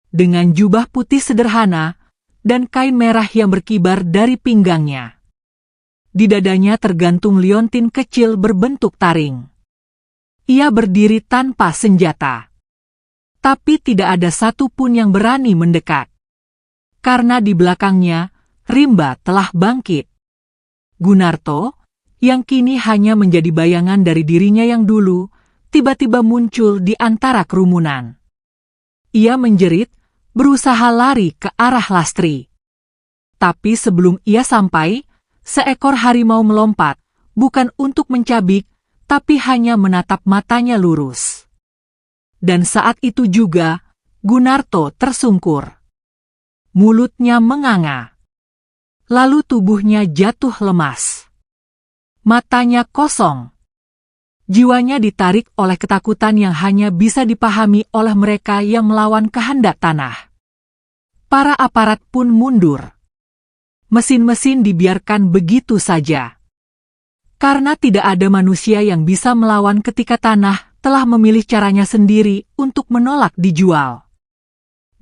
Dengan jubah putih sederhana, dan kain merah yang berkibar dari pinggangnya. Di dadanya tergantung liontin kecil berbentuk taring. Ia berdiri tanpa senjata. Tapi tidak ada satupun yang berani mendekat. Karena di belakangnya, Rimba telah bangkit. Gunarto, yang kini hanya menjadi bayangan dari dirinya yang dulu, tiba-tiba muncul di antara kerumunan. Ia menjerit, berusaha lari ke arah Lastri. Tapi sebelum ia sampai, seekor harimau melompat, bukan untuk mencabik, tapi hanya menatap matanya lurus. Dan saat itu juga, Gunarto tersungkur. Mulutnya menganga. Lalu tubuhnya jatuh lemas. Matanya kosong. Jiwanya ditarik oleh ketakutan yang hanya bisa dipahami oleh mereka yang melawan kehendak tanah. Para aparat pun mundur. Mesin-mesin dibiarkan begitu saja. Karena tidak ada manusia yang bisa melawan ketika tanah telah memilih caranya sendiri untuk menolak dijual.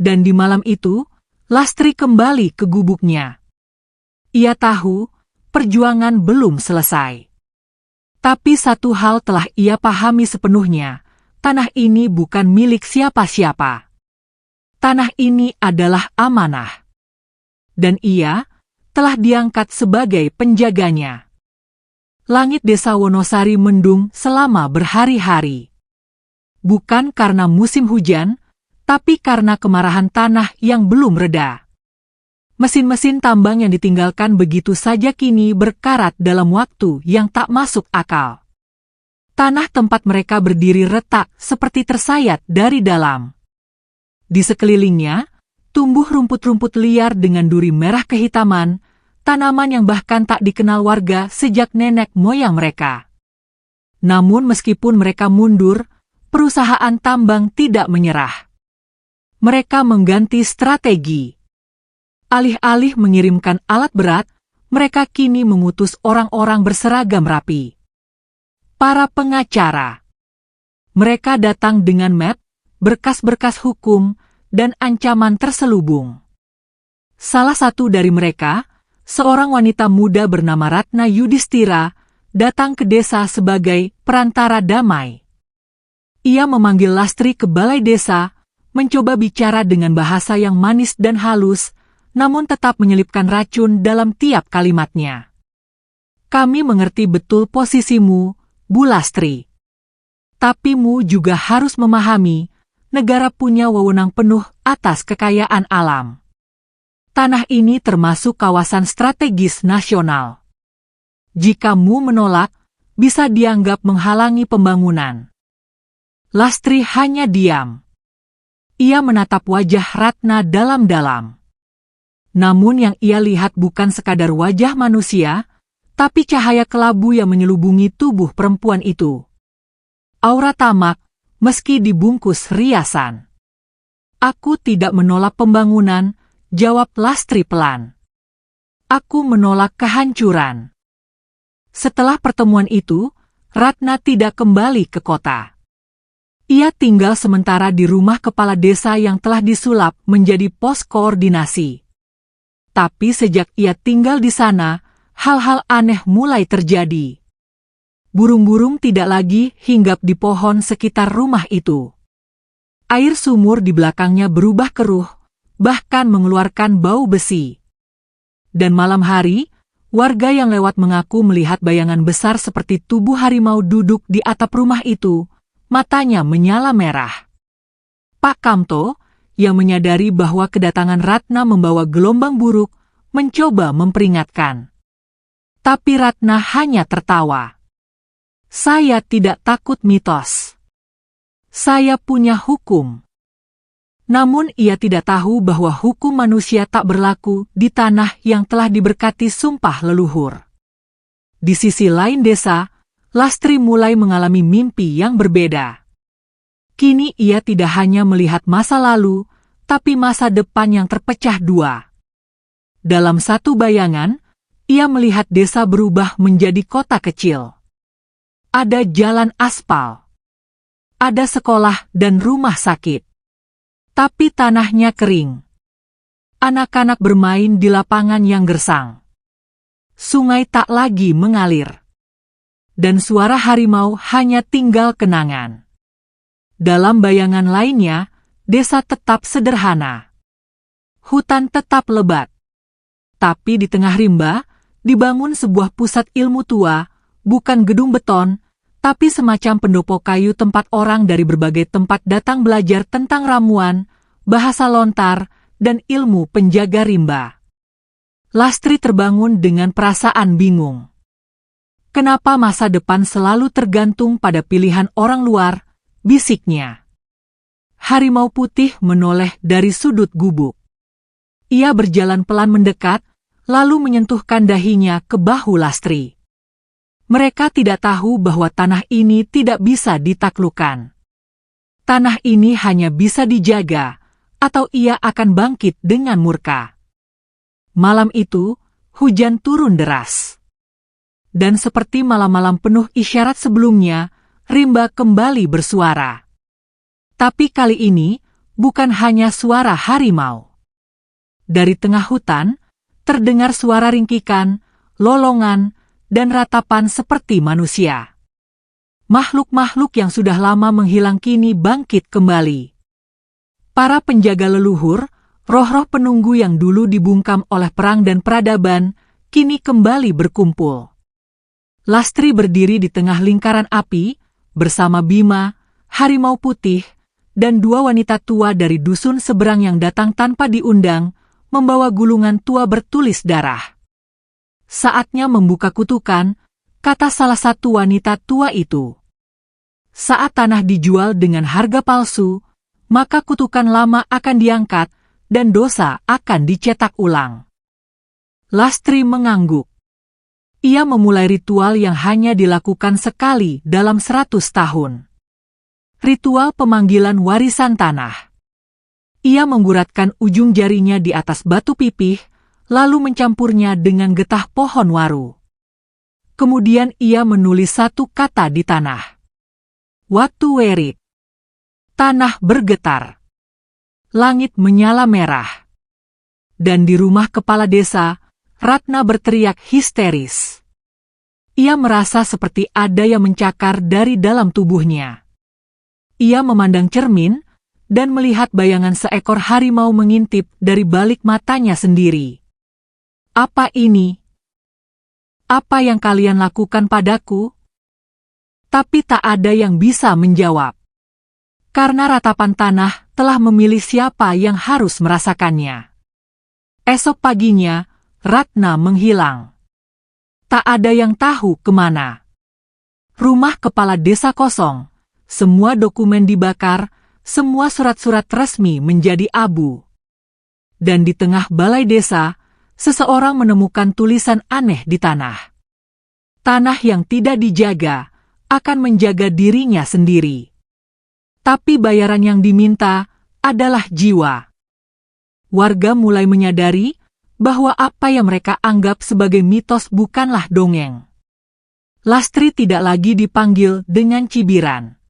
Dan di malam itu, Lastri kembali ke gubuknya. Ia tahu, perjuangan belum selesai. Tapi satu hal telah ia pahami sepenuhnya, tanah ini bukan milik siapa-siapa. Tanah ini adalah amanah. Dan ia telah diangkat sebagai penjaganya. Langit desa Wonosari mendung selama berhari-hari. Bukan karena musim hujan, tapi karena kemarahan tanah yang belum reda. Mesin-mesin tambang yang ditinggalkan begitu saja kini berkarat dalam waktu yang tak masuk akal. Tanah tempat mereka berdiri retak seperti tersayat dari dalam. Di sekelilingnya, tumbuh rumput-rumput liar dengan duri merah kehitaman, tanaman yang bahkan tak dikenal warga sejak nenek moyang mereka. Namun meskipun mereka mundur, perusahaan tambang tidak menyerah. Mereka mengganti strategi. Alih-alih mengirimkan alat berat, mereka kini mengutus orang-orang berseragam rapi. Para pengacara. Mereka datang dengan map, berkas-berkas hukum, dan ancaman terselubung. Salah satu dari mereka, seorang wanita muda bernama Ratna Yudhistira, datang ke desa sebagai perantara damai. Ia memanggil Lastri ke balai desa, mencoba bicara dengan bahasa yang manis dan halus, namun tetap menyelipkan racun dalam tiap kalimatnya. Kami mengerti betul posisimu, Bu Lastri. Tapi mu juga harus memahami, negara punya wewenang penuh atas kekayaan alam. Tanah ini termasuk kawasan strategis nasional. Jika mu menolak, bisa dianggap menghalangi pembangunan. Lastri hanya diam. Ia menatap wajah Ratna dalam-dalam. Namun yang ia lihat bukan sekadar wajah manusia, tapi cahaya kelabu yang menyelubungi tubuh perempuan itu. Aura tamak, meski dibungkus riasan. Aku tidak menolak pembangunan, jawab Lastri pelan. Aku menolak kehancuran. Setelah pertemuan itu, Ratna tidak kembali ke kota. Ia tinggal sementara di rumah kepala desa yang telah disulap menjadi pos koordinasi. Tapi sejak ia tinggal di sana, hal-hal aneh mulai terjadi. Burung-burung tidak lagi hinggap di pohon sekitar rumah itu. Air sumur di belakangnya berubah keruh, bahkan mengeluarkan bau besi. Dan malam hari, warga yang lewat mengaku melihat bayangan besar seperti tubuh harimau duduk di atap rumah itu, matanya menyala merah. Pak Kamto, yang menyadari bahwa kedatangan Ratna membawa gelombang buruk, mencoba memperingatkan. Tapi Ratna hanya tertawa. Saya tidak takut mitos. Saya punya hukum. Namun ia tidak tahu bahwa hukum manusia tak berlaku di tanah yang telah diberkati sumpah leluhur. Di sisi lain desa, Lastri mulai mengalami mimpi yang berbeda. Kini ia tidak hanya melihat masa lalu, tapi masa depan yang terpecah dua. Dalam satu bayangan, ia melihat desa berubah menjadi kota kecil. Ada jalan aspal. Ada sekolah dan rumah sakit. Tapi tanahnya kering. Anak-anak bermain di lapangan yang gersang. Sungai tak lagi mengalir. Dan suara harimau hanya tinggal kenangan. Dalam bayangan lainnya, desa tetap sederhana. Hutan tetap lebat. Tapi di tengah rimba, dibangun sebuah pusat ilmu tua, bukan gedung beton, tapi semacam pendopo kayu tempat orang dari berbagai tempat datang belajar tentang ramuan, bahasa lontar, dan ilmu penjaga rimba. Lastri terbangun dengan perasaan bingung. Kenapa masa depan selalu tergantung pada pilihan orang luar? Bisiknya. Harimau putih menoleh dari sudut gubuk. Ia berjalan pelan mendekat, lalu menyentuhkan dahinya ke bahu Lastri. Mereka tidak tahu bahwa tanah ini tidak bisa ditaklukkan. Tanah ini hanya bisa dijaga, atau ia akan bangkit dengan murka. Malam itu, hujan turun deras. Dan seperti malam-malam penuh isyarat sebelumnya, rimba kembali bersuara. Tapi kali ini, bukan hanya suara harimau. Dari tengah hutan, terdengar suara ringkikan, lolongan, dan ratapan seperti manusia. Makhluk-makhluk yang sudah lama menghilang kini bangkit kembali. Para penjaga leluhur, roh-roh penunggu yang dulu dibungkam oleh perang dan peradaban, kini kembali berkumpul. Lastri berdiri di tengah lingkaran api, bersama Bima, harimau putih, dan dua wanita tua dari dusun seberang yang datang tanpa diundang, membawa gulungan tua bertulis darah. Saatnya membuka kutukan, kata salah satu wanita tua itu. Saat tanah dijual dengan harga palsu, maka kutukan lama akan diangkat, dan dosa akan dicetak ulang. Lastri mengangguk. Ia memulai ritual yang hanya dilakukan sekali dalam 100 tahun. Ritual pemanggilan warisan tanah. Ia mengguratkan ujung jarinya di atas batu pipih, lalu mencampurnya dengan getah pohon waru. Kemudian ia menulis satu kata di tanah. Watuwerit. Tanah bergetar. Langit menyala merah. Dan di rumah kepala desa, Ratna berteriak histeris. Ia merasa seperti ada yang mencakar dari dalam tubuhnya. Ia memandang cermin, dan melihat bayangan seekor harimau mengintip dari balik matanya sendiri. Apa ini? Apa yang kalian lakukan padaku? Tapi tak ada yang bisa menjawab. Karena ratapan tanah telah memilih siapa yang harus merasakannya. Esok paginya, Ratna menghilang. Tak ada yang tahu kemana. Rumah kepala desa kosong, semua dokumen dibakar, semua surat-surat resmi menjadi abu. Dan di tengah balai desa, seseorang menemukan tulisan aneh di tanah. Tanah yang tidak dijaga akan menjaga dirinya sendiri. Tapi bayaran yang diminta adalah jiwa. Warga mulai menyadari bahwa apa yang mereka anggap sebagai mitos bukanlah dongeng. Lastri tidak lagi dipanggil dengan cibiran.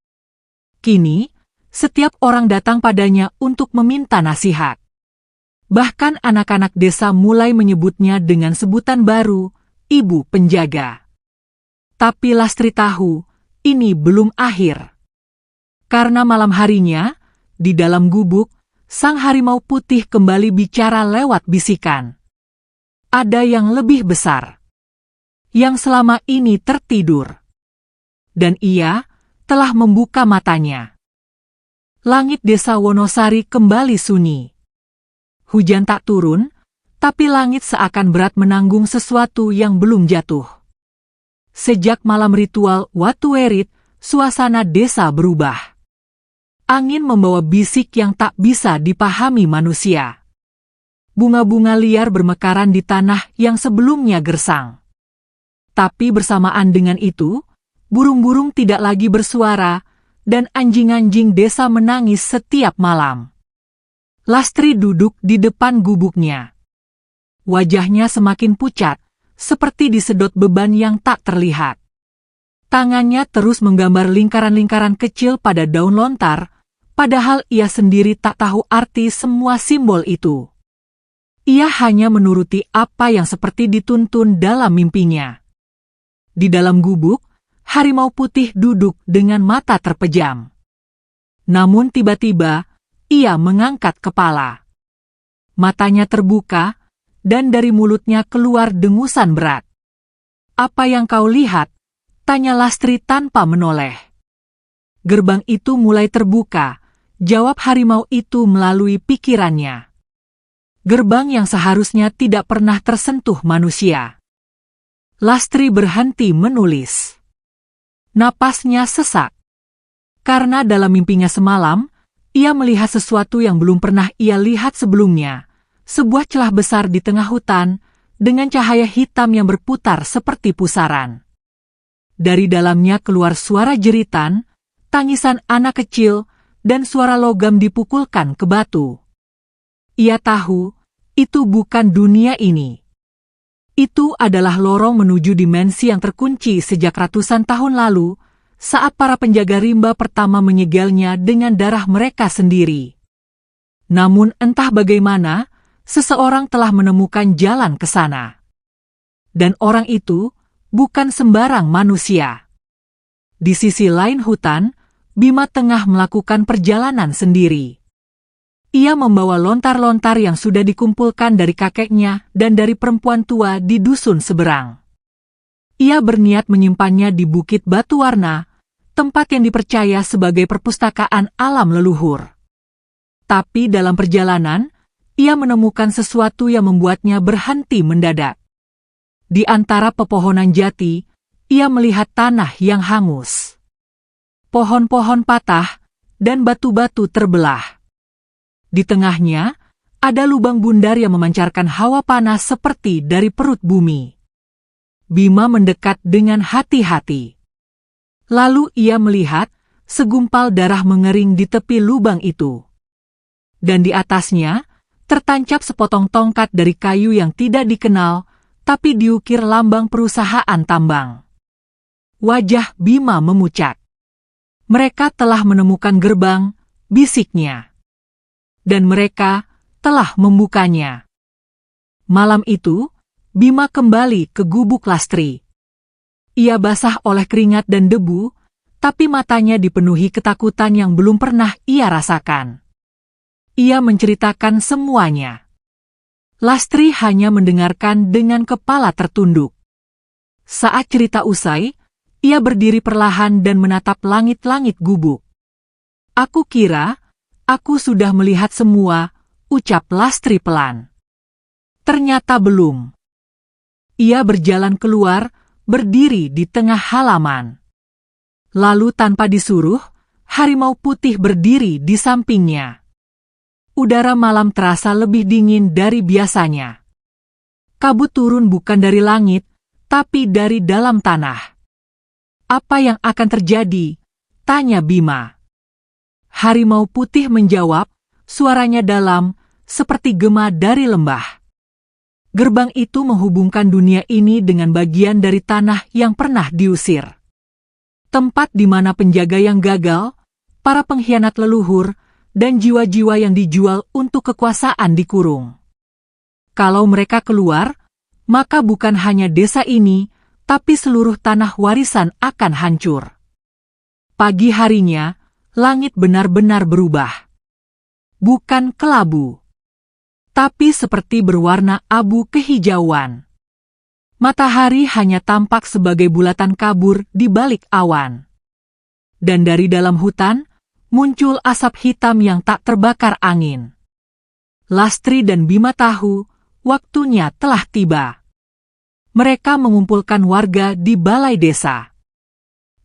Kini, setiap orang datang padanya untuk meminta nasihat. Bahkan anak-anak desa mulai menyebutnya dengan sebutan baru, Ibu Penjaga. Tapi Lastri tahu, ini belum akhir. Karena malam harinya, di dalam gubuk, sang harimau putih kembali bicara lewat bisikan. Ada yang lebih besar, yang selama ini tertidur. Dan ia telah membuka matanya. Langit desa Wonosari kembali sunyi. Hujan tak turun, tapi langit seakan berat menanggung sesuatu yang belum jatuh. Sejak malam ritual Watuwerit, suasana desa berubah. Angin membawa bisik yang tak bisa dipahami manusia. Bunga-bunga liar bermekaran di tanah yang sebelumnya gersang. Tapi bersamaan dengan itu, burung-burung tidak lagi bersuara, dan anjing-anjing desa menangis setiap malam. Lastri duduk di depan gubuknya. Wajahnya semakin pucat, seperti disedot beban yang tak terlihat. Tangannya terus menggambar lingkaran-lingkaran kecil pada daun lontar, padahal ia sendiri tak tahu arti semua simbol itu. Ia hanya menuruti apa yang seperti dituntun dalam mimpinya. Di dalam gubuk, harimau putih duduk dengan mata terpejam. Namun tiba-tiba, ia mengangkat kepala. Matanya terbuka, dan dari mulutnya keluar dengusan berat. Apa yang kau lihat? Tanya Lastri tanpa menoleh. Gerbang itu mulai terbuka, jawab harimau itu melalui pikirannya. Gerbang yang seharusnya tidak pernah tersentuh manusia. Lastri berhenti menulis. Napasnya sesak. Karena dalam mimpinya semalam, ia melihat sesuatu yang belum pernah ia lihat sebelumnya. Sebuah celah besar di tengah hutan, dengan cahaya hitam yang berputar seperti pusaran. Dari dalamnya keluar suara jeritan, tangisan anak kecil, dan suara logam dipukulkan ke batu. Ia tahu, itu bukan dunia ini. Itu adalah lorong menuju dimensi yang terkunci sejak ratusan tahun lalu, saat para penjaga rimba pertama menyegelnya dengan darah mereka sendiri. Namun entah bagaimana, seseorang telah menemukan jalan ke sana. Dan orang itu bukan sembarang manusia. Di sisi lain hutan, Bima tengah melakukan perjalanan sendiri. Ia membawa lontar-lontar yang sudah dikumpulkan dari kakeknya dan dari perempuan tua di dusun seberang. Ia berniat menyimpannya di Bukit Batu Warna, tempat yang dipercaya sebagai perpustakaan alam leluhur. Tapi dalam perjalanan, ia menemukan sesuatu yang membuatnya berhenti mendadak. Di antara pepohonan jati, ia melihat tanah yang hangus. Pohon-pohon patah, dan batu-batu terbelah. Di tengahnya, ada lubang bundar yang memancarkan hawa panas seperti dari perut bumi. Bima mendekat dengan hati-hati. Lalu ia melihat segumpal darah mengering di tepi lubang itu. Dan di atasnya, tertancap sepotong tongkat dari kayu yang tidak dikenal, tapi diukir lambang perusahaan tambang. Wajah Bima memucat. Mereka telah menemukan gerbang, bisiknya. Dan mereka telah membukanya. Malam itu, Bima kembali ke gubuk Lastri. Ia basah oleh keringat dan debu, tapi matanya dipenuhi ketakutan yang belum pernah ia rasakan. Ia menceritakan semuanya. Lastri hanya mendengarkan dengan kepala tertunduk. Saat cerita usai, ia berdiri perlahan dan menatap langit-langit gubuk. "Aku kira aku sudah melihat semua," ucap Lastri pelan. Ternyata belum. Ia berjalan keluar, berdiri di tengah halaman. Lalu tanpa disuruh, harimau putih berdiri di sampingnya. Udara malam terasa lebih dingin dari biasanya. Kabut turun bukan dari langit, tapi dari dalam tanah. "Apa yang akan terjadi?" tanya Bima. Harimau putih menjawab, suaranya dalam, seperti gema dari lembah. Gerbang itu menghubungkan dunia ini dengan bagian dari tanah yang pernah diusir. Tempat di mana penjaga yang gagal, para pengkhianat leluhur, dan jiwa-jiwa yang dijual untuk kekuasaan dikurung. Kalau mereka keluar, maka bukan hanya desa ini, tapi seluruh tanah warisan akan hancur. Pagi harinya, langit benar-benar berubah. Bukan kelabu, tapi seperti berwarna abu kehijauan. Matahari hanya tampak sebagai bulatan kabur di balik awan. Dan dari dalam hutan, muncul asap hitam yang tak terbakar angin. Lastri dan Bima tahu, waktunya telah tiba. Mereka mengumpulkan warga di balai desa.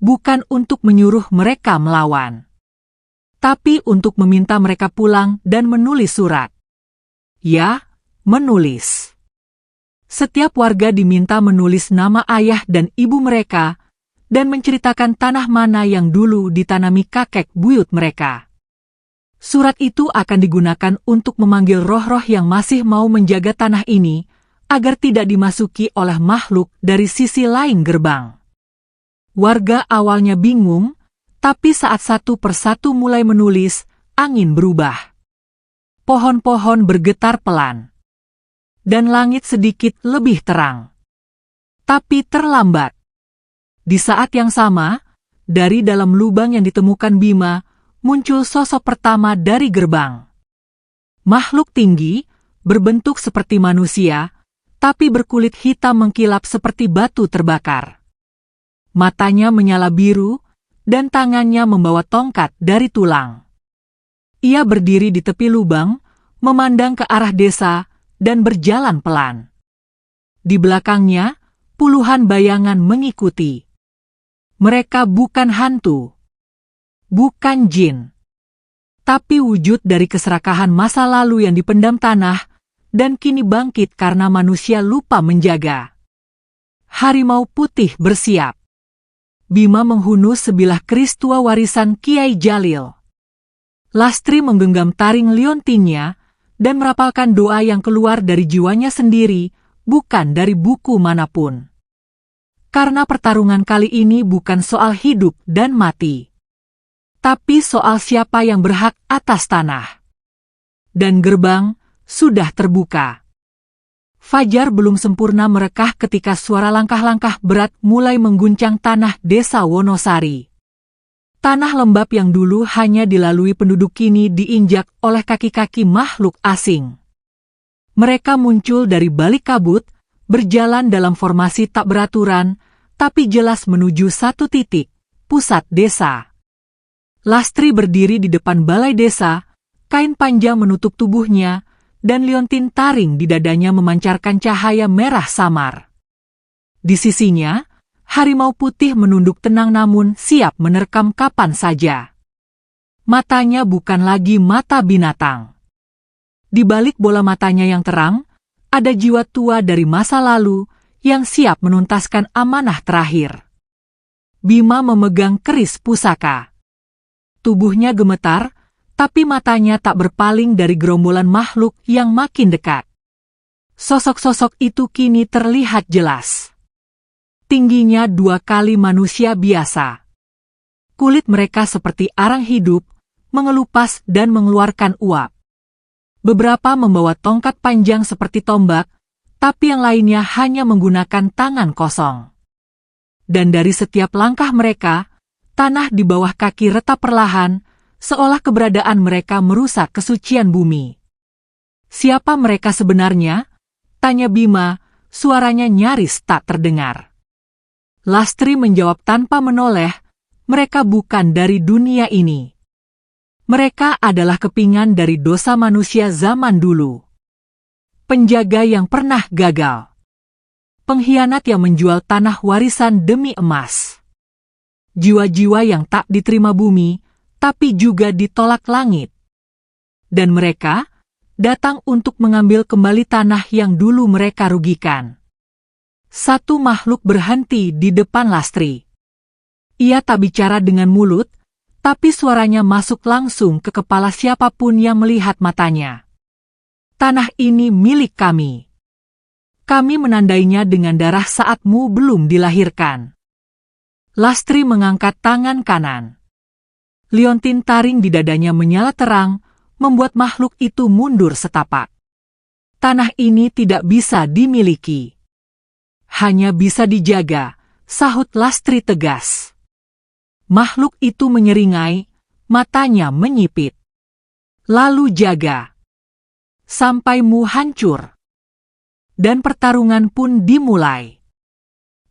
Bukan untuk menyuruh mereka melawan, tapi untuk meminta mereka pulang dan menulis surat. Ya, menulis. Setiap warga diminta menulis nama ayah dan ibu mereka, dan menceritakan tanah mana yang dulu ditanami kakek buyut mereka. Surat itu akan digunakan untuk memanggil roh-roh yang masih mau menjaga tanah ini, agar tidak dimasuki oleh makhluk dari sisi lain gerbang. Warga awalnya bingung, tapi saat satu persatu mulai menulis, angin berubah. Pohon-pohon bergetar pelan. Dan langit sedikit lebih terang. Tapi terlambat. Di saat yang sama, dari dalam lubang yang ditemukan Bima, muncul sosok pertama dari gerbang. Makhluk tinggi, berbentuk seperti manusia, tapi berkulit hitam mengkilap seperti batu terbakar. Matanya menyala biru, dan tangannya membawa tongkat dari tulang. Ia berdiri di tepi lubang, memandang ke arah desa, dan berjalan pelan. Di belakangnya, puluhan bayangan mengikuti. Mereka bukan hantu, bukan jin, tapi wujud dari keserakahan masa lalu yang dipendam tanah, dan kini bangkit karena manusia lupa menjaga. Harimau putih bersiap. Bima menghunus sebilah keris tua warisan Kiai Jalil. Lastri menggenggam taring liontinnya dan merapalkan doa yang keluar dari jiwanya sendiri, bukan dari buku manapun. Karena pertarungan kali ini bukan soal hidup dan mati, tapi soal siapa yang berhak atas tanah. Dan gerbang sudah terbuka. Fajar belum sempurna merekah ketika suara langkah-langkah berat mulai mengguncang tanah desa Wonosari. Tanah lembab yang dulu hanya dilalui penduduk kini diinjak oleh kaki-kaki makhluk asing. Mereka muncul dari balik kabut, berjalan dalam formasi tak beraturan, tapi jelas menuju satu titik, pusat desa. Lastri berdiri di depan balai desa, kain panjang menutup tubuhnya, dan liontin taring di dadanya memancarkan cahaya merah samar. Di sisinya, harimau putih menunduk tenang namun siap menerkam kapan saja. Matanya bukan lagi mata binatang. Di balik bola matanya yang terang, ada jiwa tua dari masa lalu yang siap menuntaskan amanah terakhir. Bima memegang keris pusaka. Tubuhnya gemetar, tapi matanya tak berpaling dari gerombolan makhluk yang makin dekat. Sosok-sosok itu kini terlihat jelas. Tingginya 2 kali manusia biasa. Kulit mereka seperti arang hidup, mengelupas dan mengeluarkan uap. Beberapa membawa tongkat panjang seperti tombak, tapi yang lainnya hanya menggunakan tangan kosong. Dan dari setiap langkah mereka, tanah di bawah kaki retak perlahan, seolah keberadaan mereka merusak kesucian bumi. Siapa mereka sebenarnya? Tanya Bima, suaranya nyaris tak terdengar. Lastri menjawab tanpa menoleh, mereka bukan dari dunia ini. Mereka adalah kepingan dari dosa manusia zaman dulu. Penjaga yang pernah gagal. Pengkhianat yang menjual tanah warisan demi emas. Jiwa-jiwa yang tak diterima bumi, tapi juga ditolak langit. Dan mereka datang untuk mengambil kembali tanah yang dulu mereka rugikan. Satu makhluk berhenti di depan Lastri. Ia tak bicara dengan mulut, tapi suaranya masuk langsung ke kepala siapapun yang melihat matanya. Tanah ini milik kami. Kami menandainya dengan darah saatmu belum dilahirkan. Lastri mengangkat tangan kanan. Liontin taring di dadanya menyala terang, membuat makhluk itu mundur setapak. Tanah ini tidak bisa dimiliki. Hanya bisa dijaga, sahut Lastri tegas. Makhluk itu menyeringai, matanya menyipit. Lalu jaga. Sampai mu hancur. Dan pertarungan pun dimulai.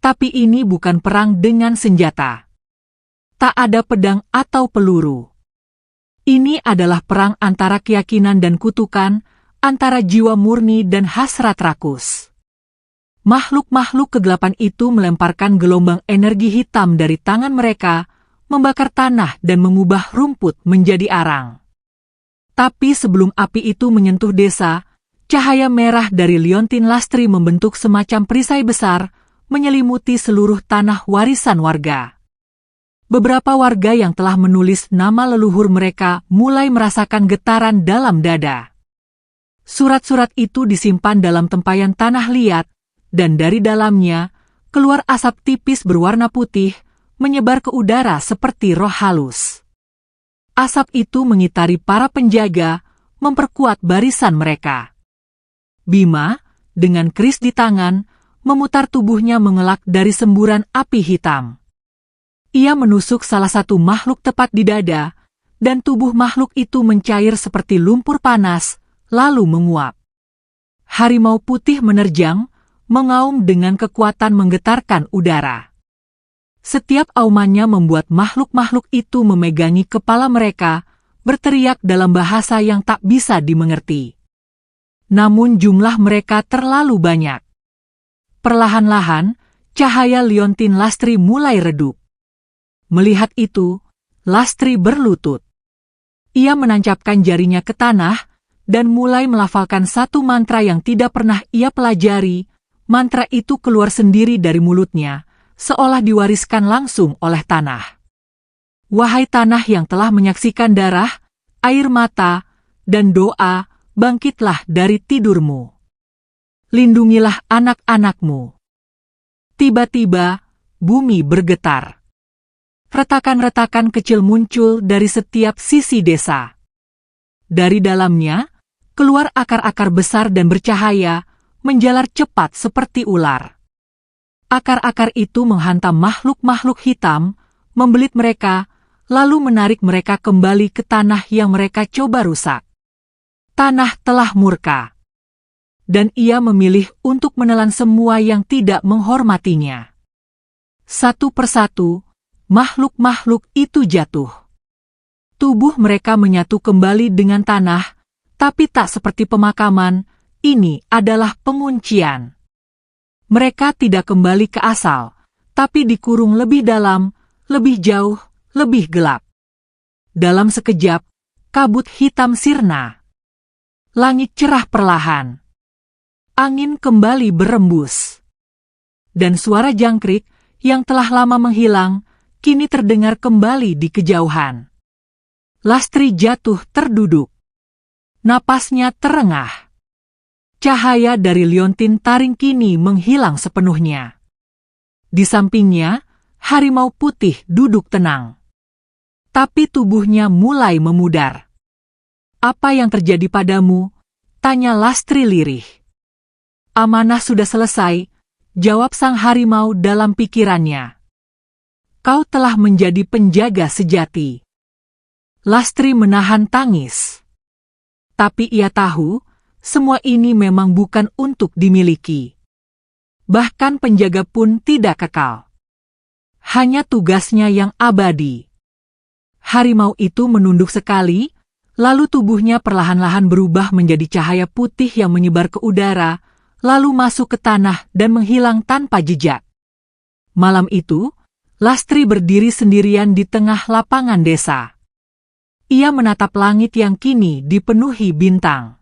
Tapi ini bukan perang dengan senjata. Tak ada pedang atau peluru. Ini adalah perang antara keyakinan dan kutukan, antara jiwa murni dan hasrat rakus. Makhluk-makhluk kegelapan itu melemparkan gelombang energi hitam dari tangan mereka, membakar tanah dan mengubah rumput menjadi arang. Tapi sebelum api itu menyentuh desa, cahaya merah dari liontin Lastri membentuk semacam perisai besar, menyelimuti seluruh tanah warisan warga. Beberapa warga yang telah menulis nama leluhur mereka mulai merasakan getaran dalam dada. Surat-surat itu disimpan dalam tempayan tanah liat, dan dari dalamnya, keluar asap tipis berwarna putih, menyebar ke udara seperti roh halus. Asap itu mengitari para penjaga, memperkuat barisan mereka. Bima, dengan keris di tangan, memutar tubuhnya mengelak dari semburan api hitam. Ia menusuk salah satu makhluk tepat di dada, dan tubuh makhluk itu mencair seperti lumpur panas, lalu menguap. Harimau putih menerjang, mengaum dengan kekuatan menggetarkan udara. Setiap aumannya membuat makhluk-makhluk itu memegangi kepala mereka, berteriak dalam bahasa yang tak bisa dimengerti. Namun jumlah mereka terlalu banyak. Perlahan-lahan, cahaya liontin Lastri mulai redup. Melihat itu, Lastri berlutut. Ia menancapkan jarinya ke tanah, dan mulai melafalkan satu mantra yang tidak pernah ia pelajari. Mantra itu keluar sendiri dari mulutnya, seolah diwariskan langsung oleh tanah. Wahai tanah yang telah menyaksikan darah, air mata, dan doa, bangkitlah dari tidurmu. Lindungilah anak-anakmu. Tiba-tiba, bumi bergetar. Retakan-retakan kecil muncul dari setiap sisi desa. Dari dalamnya, keluar akar-akar besar dan bercahaya, menjalar cepat seperti ular. Akar-akar itu menghantam makhluk-makhluk hitam, membelit mereka, lalu menarik mereka kembali ke tanah yang mereka coba rusak. Tanah telah murka, dan ia memilih untuk menelan semua yang tidak menghormatinya. Satu persatu, makhluk-makhluk itu jatuh. Tubuh mereka menyatu kembali dengan tanah, tapi tak seperti pemakaman, ini adalah penguncian. Mereka tidak kembali ke asal, tapi dikurung lebih dalam, lebih jauh, lebih gelap. Dalam sekejap, kabut hitam sirna. Langit cerah perlahan. Angin kembali berembus. Dan suara jangkrik yang telah lama menghilang, kini terdengar kembali di kejauhan. Lastri jatuh terduduk. Napasnya terengah. Cahaya dari liontin taring kini menghilang sepenuhnya. Di sampingnya, harimau putih duduk tenang. Tapi tubuhnya mulai memudar. "Apa yang terjadi padamu?" tanya Lastri lirih. "Amanah sudah selesai," jawab sang harimau dalam pikirannya. "Kau telah menjadi penjaga sejati." Lastri menahan tangis. Tapi ia tahu, semua ini memang bukan untuk dimiliki. Bahkan penjaga pun tidak kekal. Hanya tugasnya yang abadi. Harimau itu menunduk sekali, lalu tubuhnya perlahan-lahan berubah menjadi cahaya putih yang menyebar ke udara, lalu masuk ke tanah dan menghilang tanpa jejak. Malam itu, Lastri berdiri sendirian di tengah lapangan desa. Ia menatap langit yang kini dipenuhi bintang.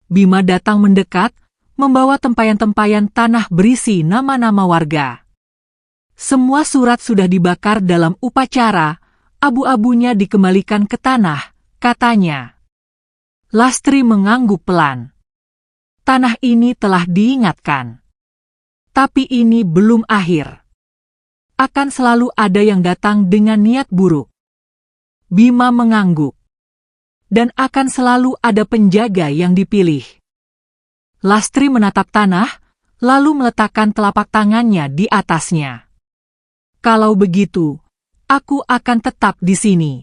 Bima datang mendekat, membawa tempayan-tempayan tanah berisi nama-nama warga. Semua surat sudah dibakar dalam upacara, abu-abunya dikembalikan ke tanah, katanya. Lastri mengangguk pelan. Tanah ini telah diingatkan. Tapi ini belum akhir. Akan selalu ada yang datang dengan niat buruk. Bima mengangguk. Dan akan selalu ada penjaga yang dipilih. Lastri menatap tanah, lalu meletakkan telapak tangannya di atasnya. "Kalau begitu, aku akan tetap di sini."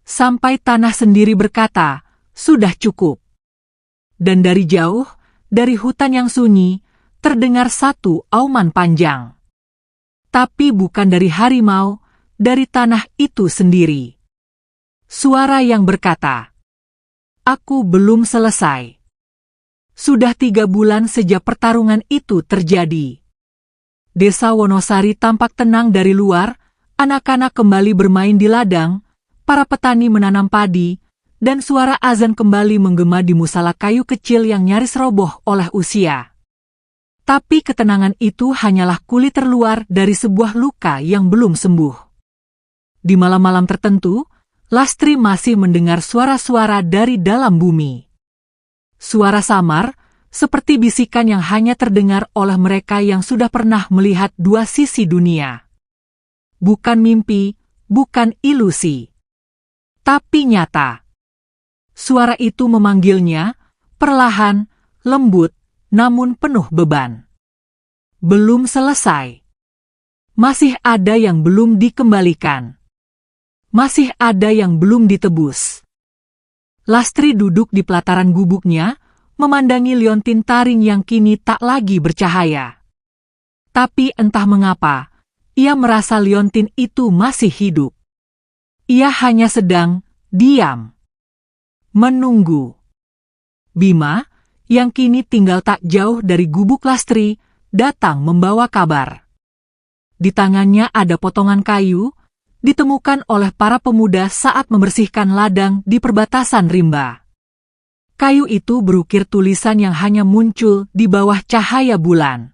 Sampai tanah sendiri berkata, "Sudah cukup." Dan dari jauh, dari hutan yang sunyi, terdengar satu auman panjang. Tapi bukan dari harimau, dari tanah itu sendiri. Suara yang berkata, "Aku belum selesai." Sudah 3 bulan sejak pertarungan itu terjadi. Desa Wonosari tampak tenang dari luar, anak-anak kembali bermain di ladang, para petani menanam padi, dan suara azan kembali menggema di musala kayu kecil yang nyaris roboh oleh usia. Tapi ketenangan itu hanyalah kulit terluar dari sebuah luka yang belum sembuh. Di malam-malam tertentu, Lastri masih mendengar suara-suara dari dalam bumi. Suara samar, seperti bisikan yang hanya terdengar oleh mereka yang sudah pernah melihat 2 sisi dunia. Bukan mimpi, bukan ilusi. Tapi nyata. Suara itu memanggilnya, perlahan, lembut, namun penuh beban. Belum selesai. Masih ada yang belum dikembalikan. Masih ada yang belum ditebus. Lastri duduk di pelataran gubuknya, memandangi liontin taring yang kini tak lagi bercahaya. Tapi entah mengapa, ia merasa liontin itu masih hidup. Ia hanya sedang diam. Menunggu. Bima, yang kini tinggal tak jauh dari gubuk Lastri, datang membawa kabar. Di tangannya ada potongan kayu, ditemukan oleh para pemuda saat membersihkan ladang di perbatasan rimba. Kayu itu berukir tulisan yang hanya muncul di bawah cahaya bulan.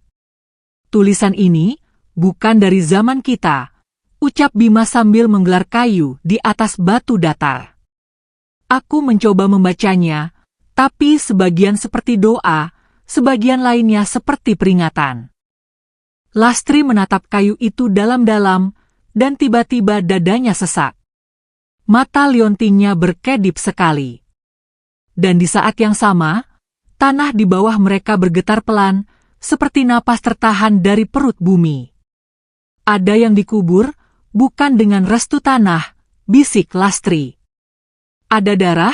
"Tulisan ini bukan dari zaman kita," ucap Bima sambil menggelar kayu di atas batu datar. "Aku mencoba membacanya, tapi sebagian seperti doa, sebagian lainnya seperti peringatan." Lastri menatap kayu itu dalam-dalam, dan tiba-tiba dadanya sesak. Mata liontinnya berkedip sekali. Dan di saat yang sama, tanah di bawah mereka bergetar pelan, seperti napas tertahan dari perut bumi. Ada yang dikubur, bukan dengan restu tanah, bisik Lastri. Ada darah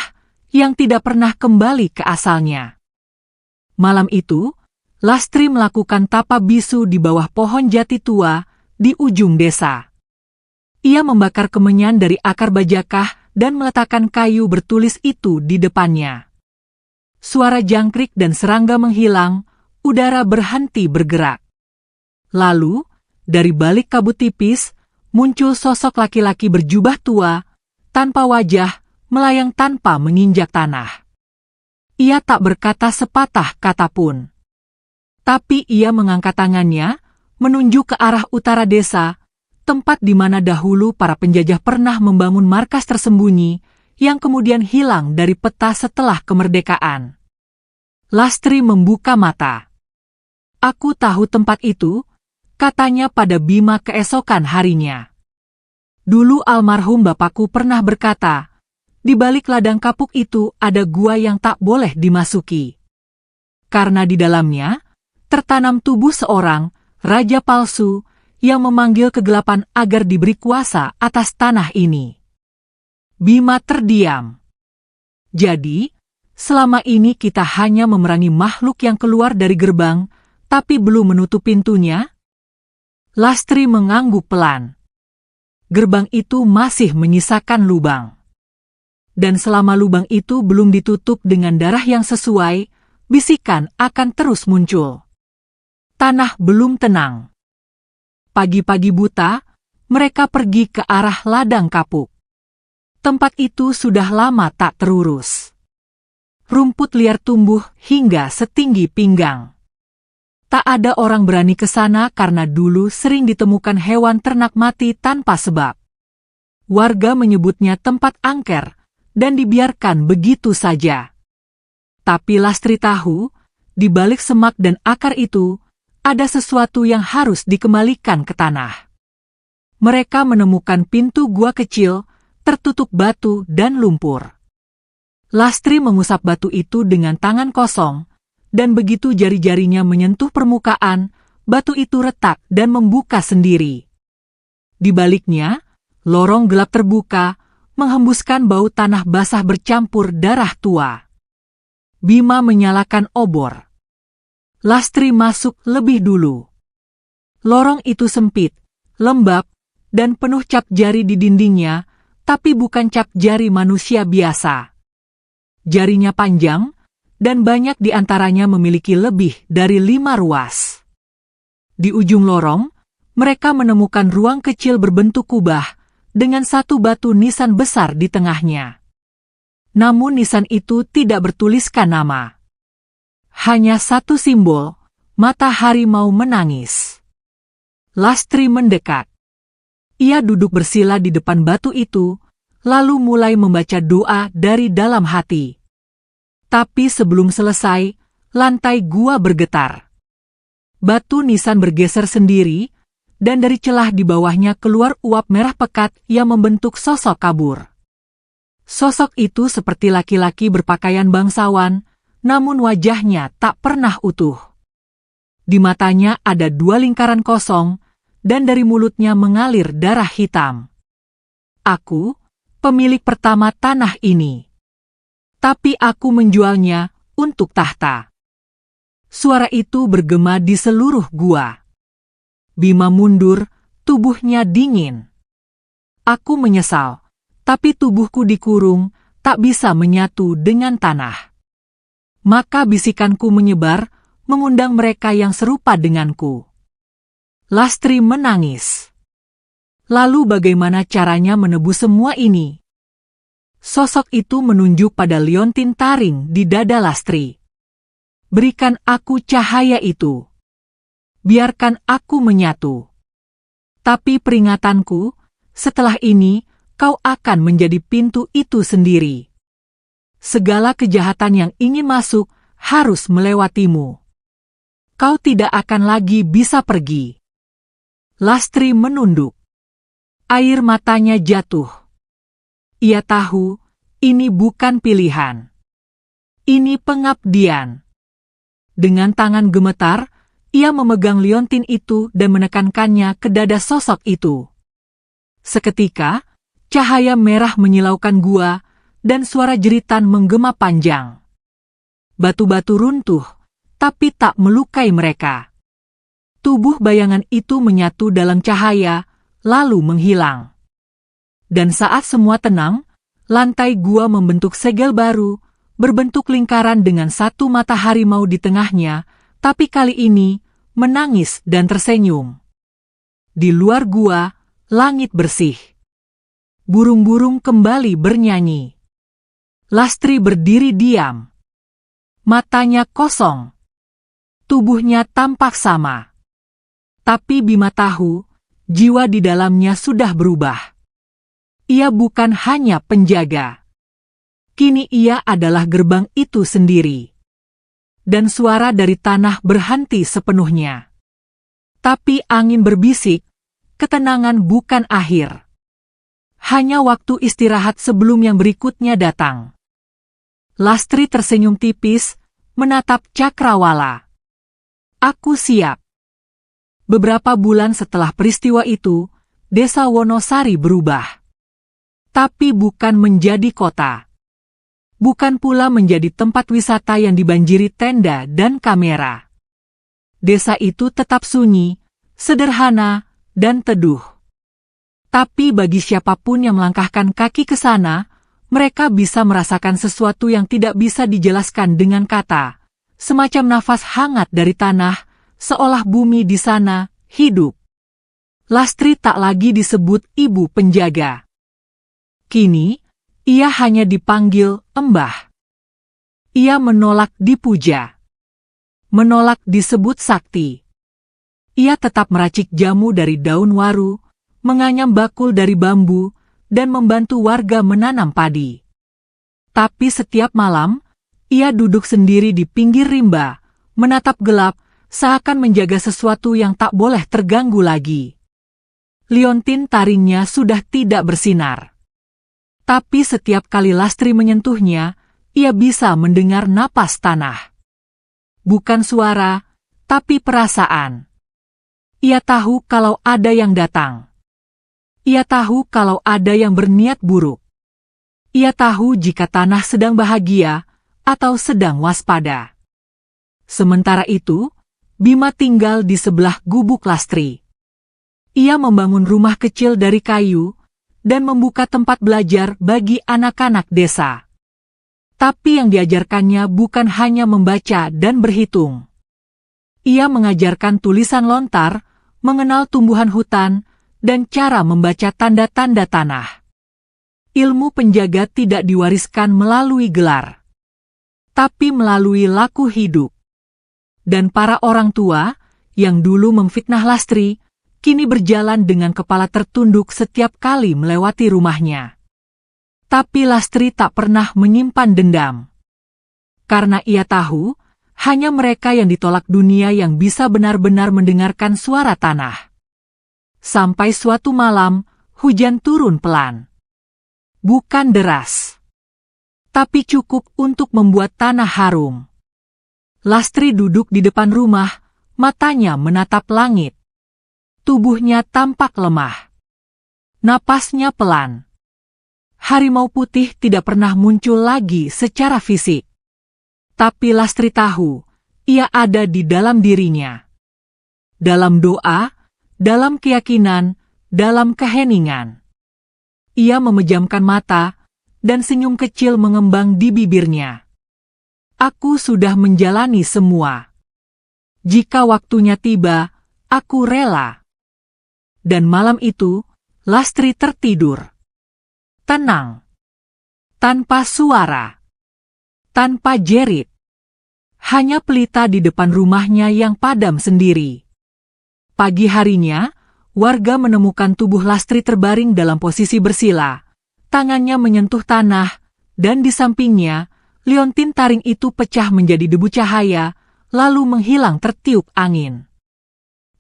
yang tidak pernah kembali ke asalnya. Malam itu, Lastri melakukan tapa bisu di bawah pohon jati tua di ujung desa. Ia membakar kemenyan dari akar bajakah dan meletakkan kayu bertulis itu di depannya. Suara jangkrik dan serangga menghilang, udara berhenti bergerak. Lalu, dari balik kabut tipis, muncul sosok laki-laki berjubah tua, tanpa wajah, melayang tanpa menginjak tanah. Ia tak berkata sepatah kata pun. Tapi ia mengangkat tangannya, menunjuk ke arah utara desa, tempat di mana dahulu para penjajah pernah membangun markas tersembunyi, yang kemudian hilang dari peta setelah kemerdekaan. Lastri membuka mata. Aku tahu tempat itu, katanya pada Bima keesokan harinya. Dulu almarhum bapakku pernah berkata, di balik ladang kapuk itu ada gua yang tak boleh dimasuki. Karena di dalamnya, tertanam tubuh seorang, raja palsu, yang memanggil kegelapan agar diberi kuasa atas tanah ini. Bima terdiam. Jadi, selama ini kita hanya memerangi makhluk yang keluar dari gerbang, tapi belum menutup pintunya? Lastri mengangguk pelan. Gerbang itu masih menyisakan lubang. Dan selama lubang itu belum ditutup dengan darah yang sesuai, bisikan akan terus muncul. Tanah belum tenang. Pagi-pagi buta, mereka pergi ke arah ladang kapuk. Tempat itu sudah lama tak terurus. Rumput liar tumbuh hingga setinggi pinggang. Tak ada orang berani ke sana karena dulu sering ditemukan hewan ternak mati tanpa sebab. Warga menyebutnya tempat angker, dan dibiarkan begitu saja. Tapi Lastri tahu, di balik semak dan akar itu, ada sesuatu yang harus dikembalikan ke tanah. Mereka menemukan pintu gua kecil, tertutup batu dan lumpur. Lastri mengusap batu itu dengan tangan kosong, dan begitu jari-jarinya menyentuh permukaan, batu itu retak dan membuka sendiri. Di baliknya, lorong gelap terbuka, menghembuskan bau tanah basah bercampur darah tua. Bima menyalakan obor. Lastri masuk lebih dulu. Lorong itu sempit, lembab, dan penuh cap jari di dindingnya, tapi bukan cap jari manusia biasa. Jarinya panjang, dan banyak di antaranya memiliki lebih dari 5 ruas. Di ujung lorong, mereka menemukan ruang kecil berbentuk kubah, dengan satu batu nisan besar di tengahnya. Namun nisan itu tidak bertuliskan nama. Hanya satu simbol, mata harimau menangis. Lastri mendekat. Ia duduk bersila di depan batu itu, lalu mulai membaca doa dari dalam hati. Tapi sebelum selesai, lantai gua bergetar. Batu nisan bergeser sendiri, dan dari celah di bawahnya keluar uap merah pekat yang membentuk sosok kabur. Sosok itu seperti laki-laki berpakaian bangsawan, namun wajahnya tak pernah utuh. Di matanya ada 2 lingkaran kosong, dan dari mulutnya mengalir darah hitam. Aku, pemilik pertama tanah ini. Tapi aku menjualnya untuk tahta. Suara itu bergema di seluruh gua. Bima mundur, tubuhnya dingin. Aku menyesal, tapi tubuhku dikurung, tak bisa menyatu dengan tanah. Maka bisikanku menyebar, mengundang mereka yang serupa denganku. Lastri menangis. Lalu bagaimana caranya menebus semua ini? Sosok itu menunjuk pada liontin taring di dada Lastri. Berikan aku cahaya itu. Biarkan aku menyatu. Tapi peringatanku, setelah ini, kau akan menjadi pintu itu sendiri. Segala kejahatan yang ingin masuk harus melewatimu. Kau tidak akan lagi bisa pergi. Lastri menunduk. Air matanya jatuh. Ia tahu, ini bukan pilihan. Ini pengabdian. Dengan tangan gemetar, ia memegang liontin itu dan menekankannya ke dada sosok itu. Seketika, cahaya merah menyilaukan gua, dan suara jeritan menggema panjang. Batu-batu runtuh, tapi tak melukai mereka. Tubuh bayangan itu menyatu dalam cahaya, lalu menghilang. Dan saat semua tenang, lantai gua membentuk segel baru, berbentuk lingkaran dengan satu mata harimau di tengahnya, tapi kali ini menangis dan tersenyum. Di luar gua, langit bersih. Burung-burung kembali bernyanyi. Lastri berdiri diam. Matanya kosong. Tubuhnya tampak sama. Tapi Bima tahu, jiwa di dalamnya sudah berubah. Ia bukan hanya penjaga. Kini ia adalah gerbang itu sendiri. Dan suara dari tanah berhenti sepenuhnya. Tapi angin berbisik, ketenangan bukan akhir. Hanya waktu istirahat sebelum yang berikutnya datang. Lastri tersenyum tipis, menatap Cakrawala. Aku siap. Beberapa bulan setelah peristiwa itu, desa Wonosari berubah. Tapi bukan menjadi kota. Bukan pula menjadi tempat wisata yang dibanjiri tenda dan kamera. Desa itu tetap sunyi, sederhana, dan teduh. Tapi bagi siapapun yang melangkahkan kaki ke sana, mereka bisa merasakan sesuatu yang tidak bisa dijelaskan dengan kata, semacam nafas hangat dari tanah, seolah bumi di sana hidup. Lastri tak lagi disebut ibu penjaga. Kini, ia hanya dipanggil Embah. Ia menolak dipuja. Menolak disebut sakti. Ia tetap meracik jamu dari daun waru, menganyam bakul dari bambu, dan membantu warga menanam padi. Tapi setiap malam, ia duduk sendiri di pinggir rimba, menatap gelap, seakan menjaga sesuatu yang tak boleh terganggu lagi. Liontin taringnya sudah tidak bersinar. Tapi setiap kali Lastri menyentuhnya, ia bisa mendengar napas tanah. Bukan suara, tapi perasaan. Ia tahu kalau ada yang datang. Ia tahu kalau ada yang berniat buruk. Ia tahu jika tanah sedang bahagia atau sedang waspada. Sementara itu, Bima tinggal di sebelah gubuk Lastri. Ia membangun rumah kecil dari kayu dan membuka tempat belajar bagi anak-anak desa. Tapi yang diajarkannya bukan hanya membaca dan berhitung. Ia mengajarkan tulisan lontar, mengenal tumbuhan hutan, dan cara membaca tanda-tanda tanah. Ilmu penjaga tidak diwariskan melalui gelar, tapi melalui laku hidup. Dan para orang tua, yang dulu memfitnah Lastri, kini berjalan dengan kepala tertunduk setiap kali melewati rumahnya. Tapi Lastri tak pernah menyimpan dendam. Karena ia tahu, hanya mereka yang ditolak dunia yang bisa benar-benar mendengarkan suara tanah. Sampai suatu malam, hujan turun pelan. Bukan deras, tapi cukup untuk membuat tanah harum. Lastri duduk di depan rumah, matanya menatap langit. Tubuhnya tampak lemah. Napasnya pelan. Harimau putih tidak pernah muncul lagi secara fisik. Tapi Lastri tahu, ia ada di dalam dirinya. Dalam doa, dalam keyakinan, dalam keheningan. Ia memejamkan mata, dan senyum kecil mengembang di bibirnya. Aku sudah menjalani semua. Jika waktunya tiba, aku rela. Dan malam itu, Lastri tertidur. Tenang. Tanpa suara. Tanpa jerit. Hanya pelita di depan rumahnya yang padam sendiri. Pagi harinya, warga menemukan tubuh Lastri terbaring dalam posisi bersila. Tangannya menyentuh tanah, dan di sampingnya, liontin taring itu pecah menjadi debu cahaya, lalu menghilang tertiup angin.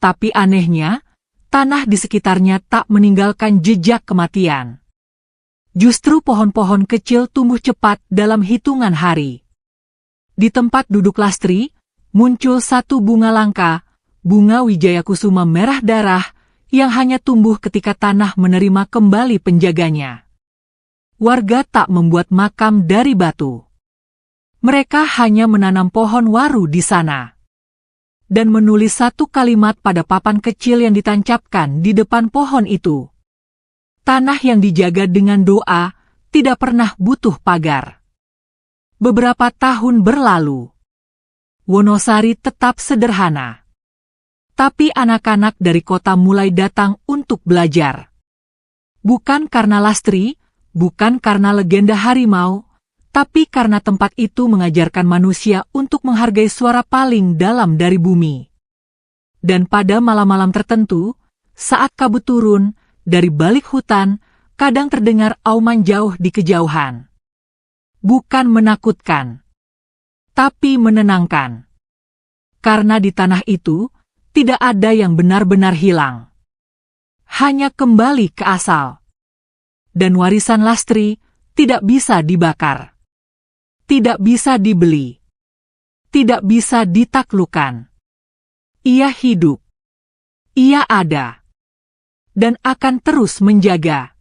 Tapi anehnya, tanah di sekitarnya tak meninggalkan jejak kematian. Justru pohon-pohon kecil tumbuh cepat dalam hitungan hari. Di tempat duduk Lastri, muncul satu bunga langka, bunga Wijaya Kusuma merah darah, yang hanya tumbuh ketika tanah menerima kembali penjaganya. Warga tak membuat makam dari batu. Mereka hanya menanam pohon waru di sana dan menulis satu kalimat pada papan kecil yang ditancapkan di depan pohon itu. Tanah yang dijaga dengan doa tidak pernah butuh pagar. Beberapa tahun berlalu. Wonosari tetap sederhana. Tapi anak-anak dari kota mulai datang untuk belajar. Bukan karena Lastri, bukan karena legenda harimau, tapi karena tempat itu mengajarkan manusia untuk menghargai suara paling dalam dari bumi. Dan pada malam-malam tertentu, saat kabut turun, dari balik hutan, kadang terdengar auman jauh di kejauhan. Bukan menakutkan, tapi menenangkan. Karena di tanah itu, tidak ada yang benar-benar hilang. Hanya kembali ke asal. Dan warisan Lastri tidak bisa dibakar. Tidak bisa dibeli. Tidak bisa ditaklukkan. Ia hidup. Ia ada. Dan akan terus menjaga.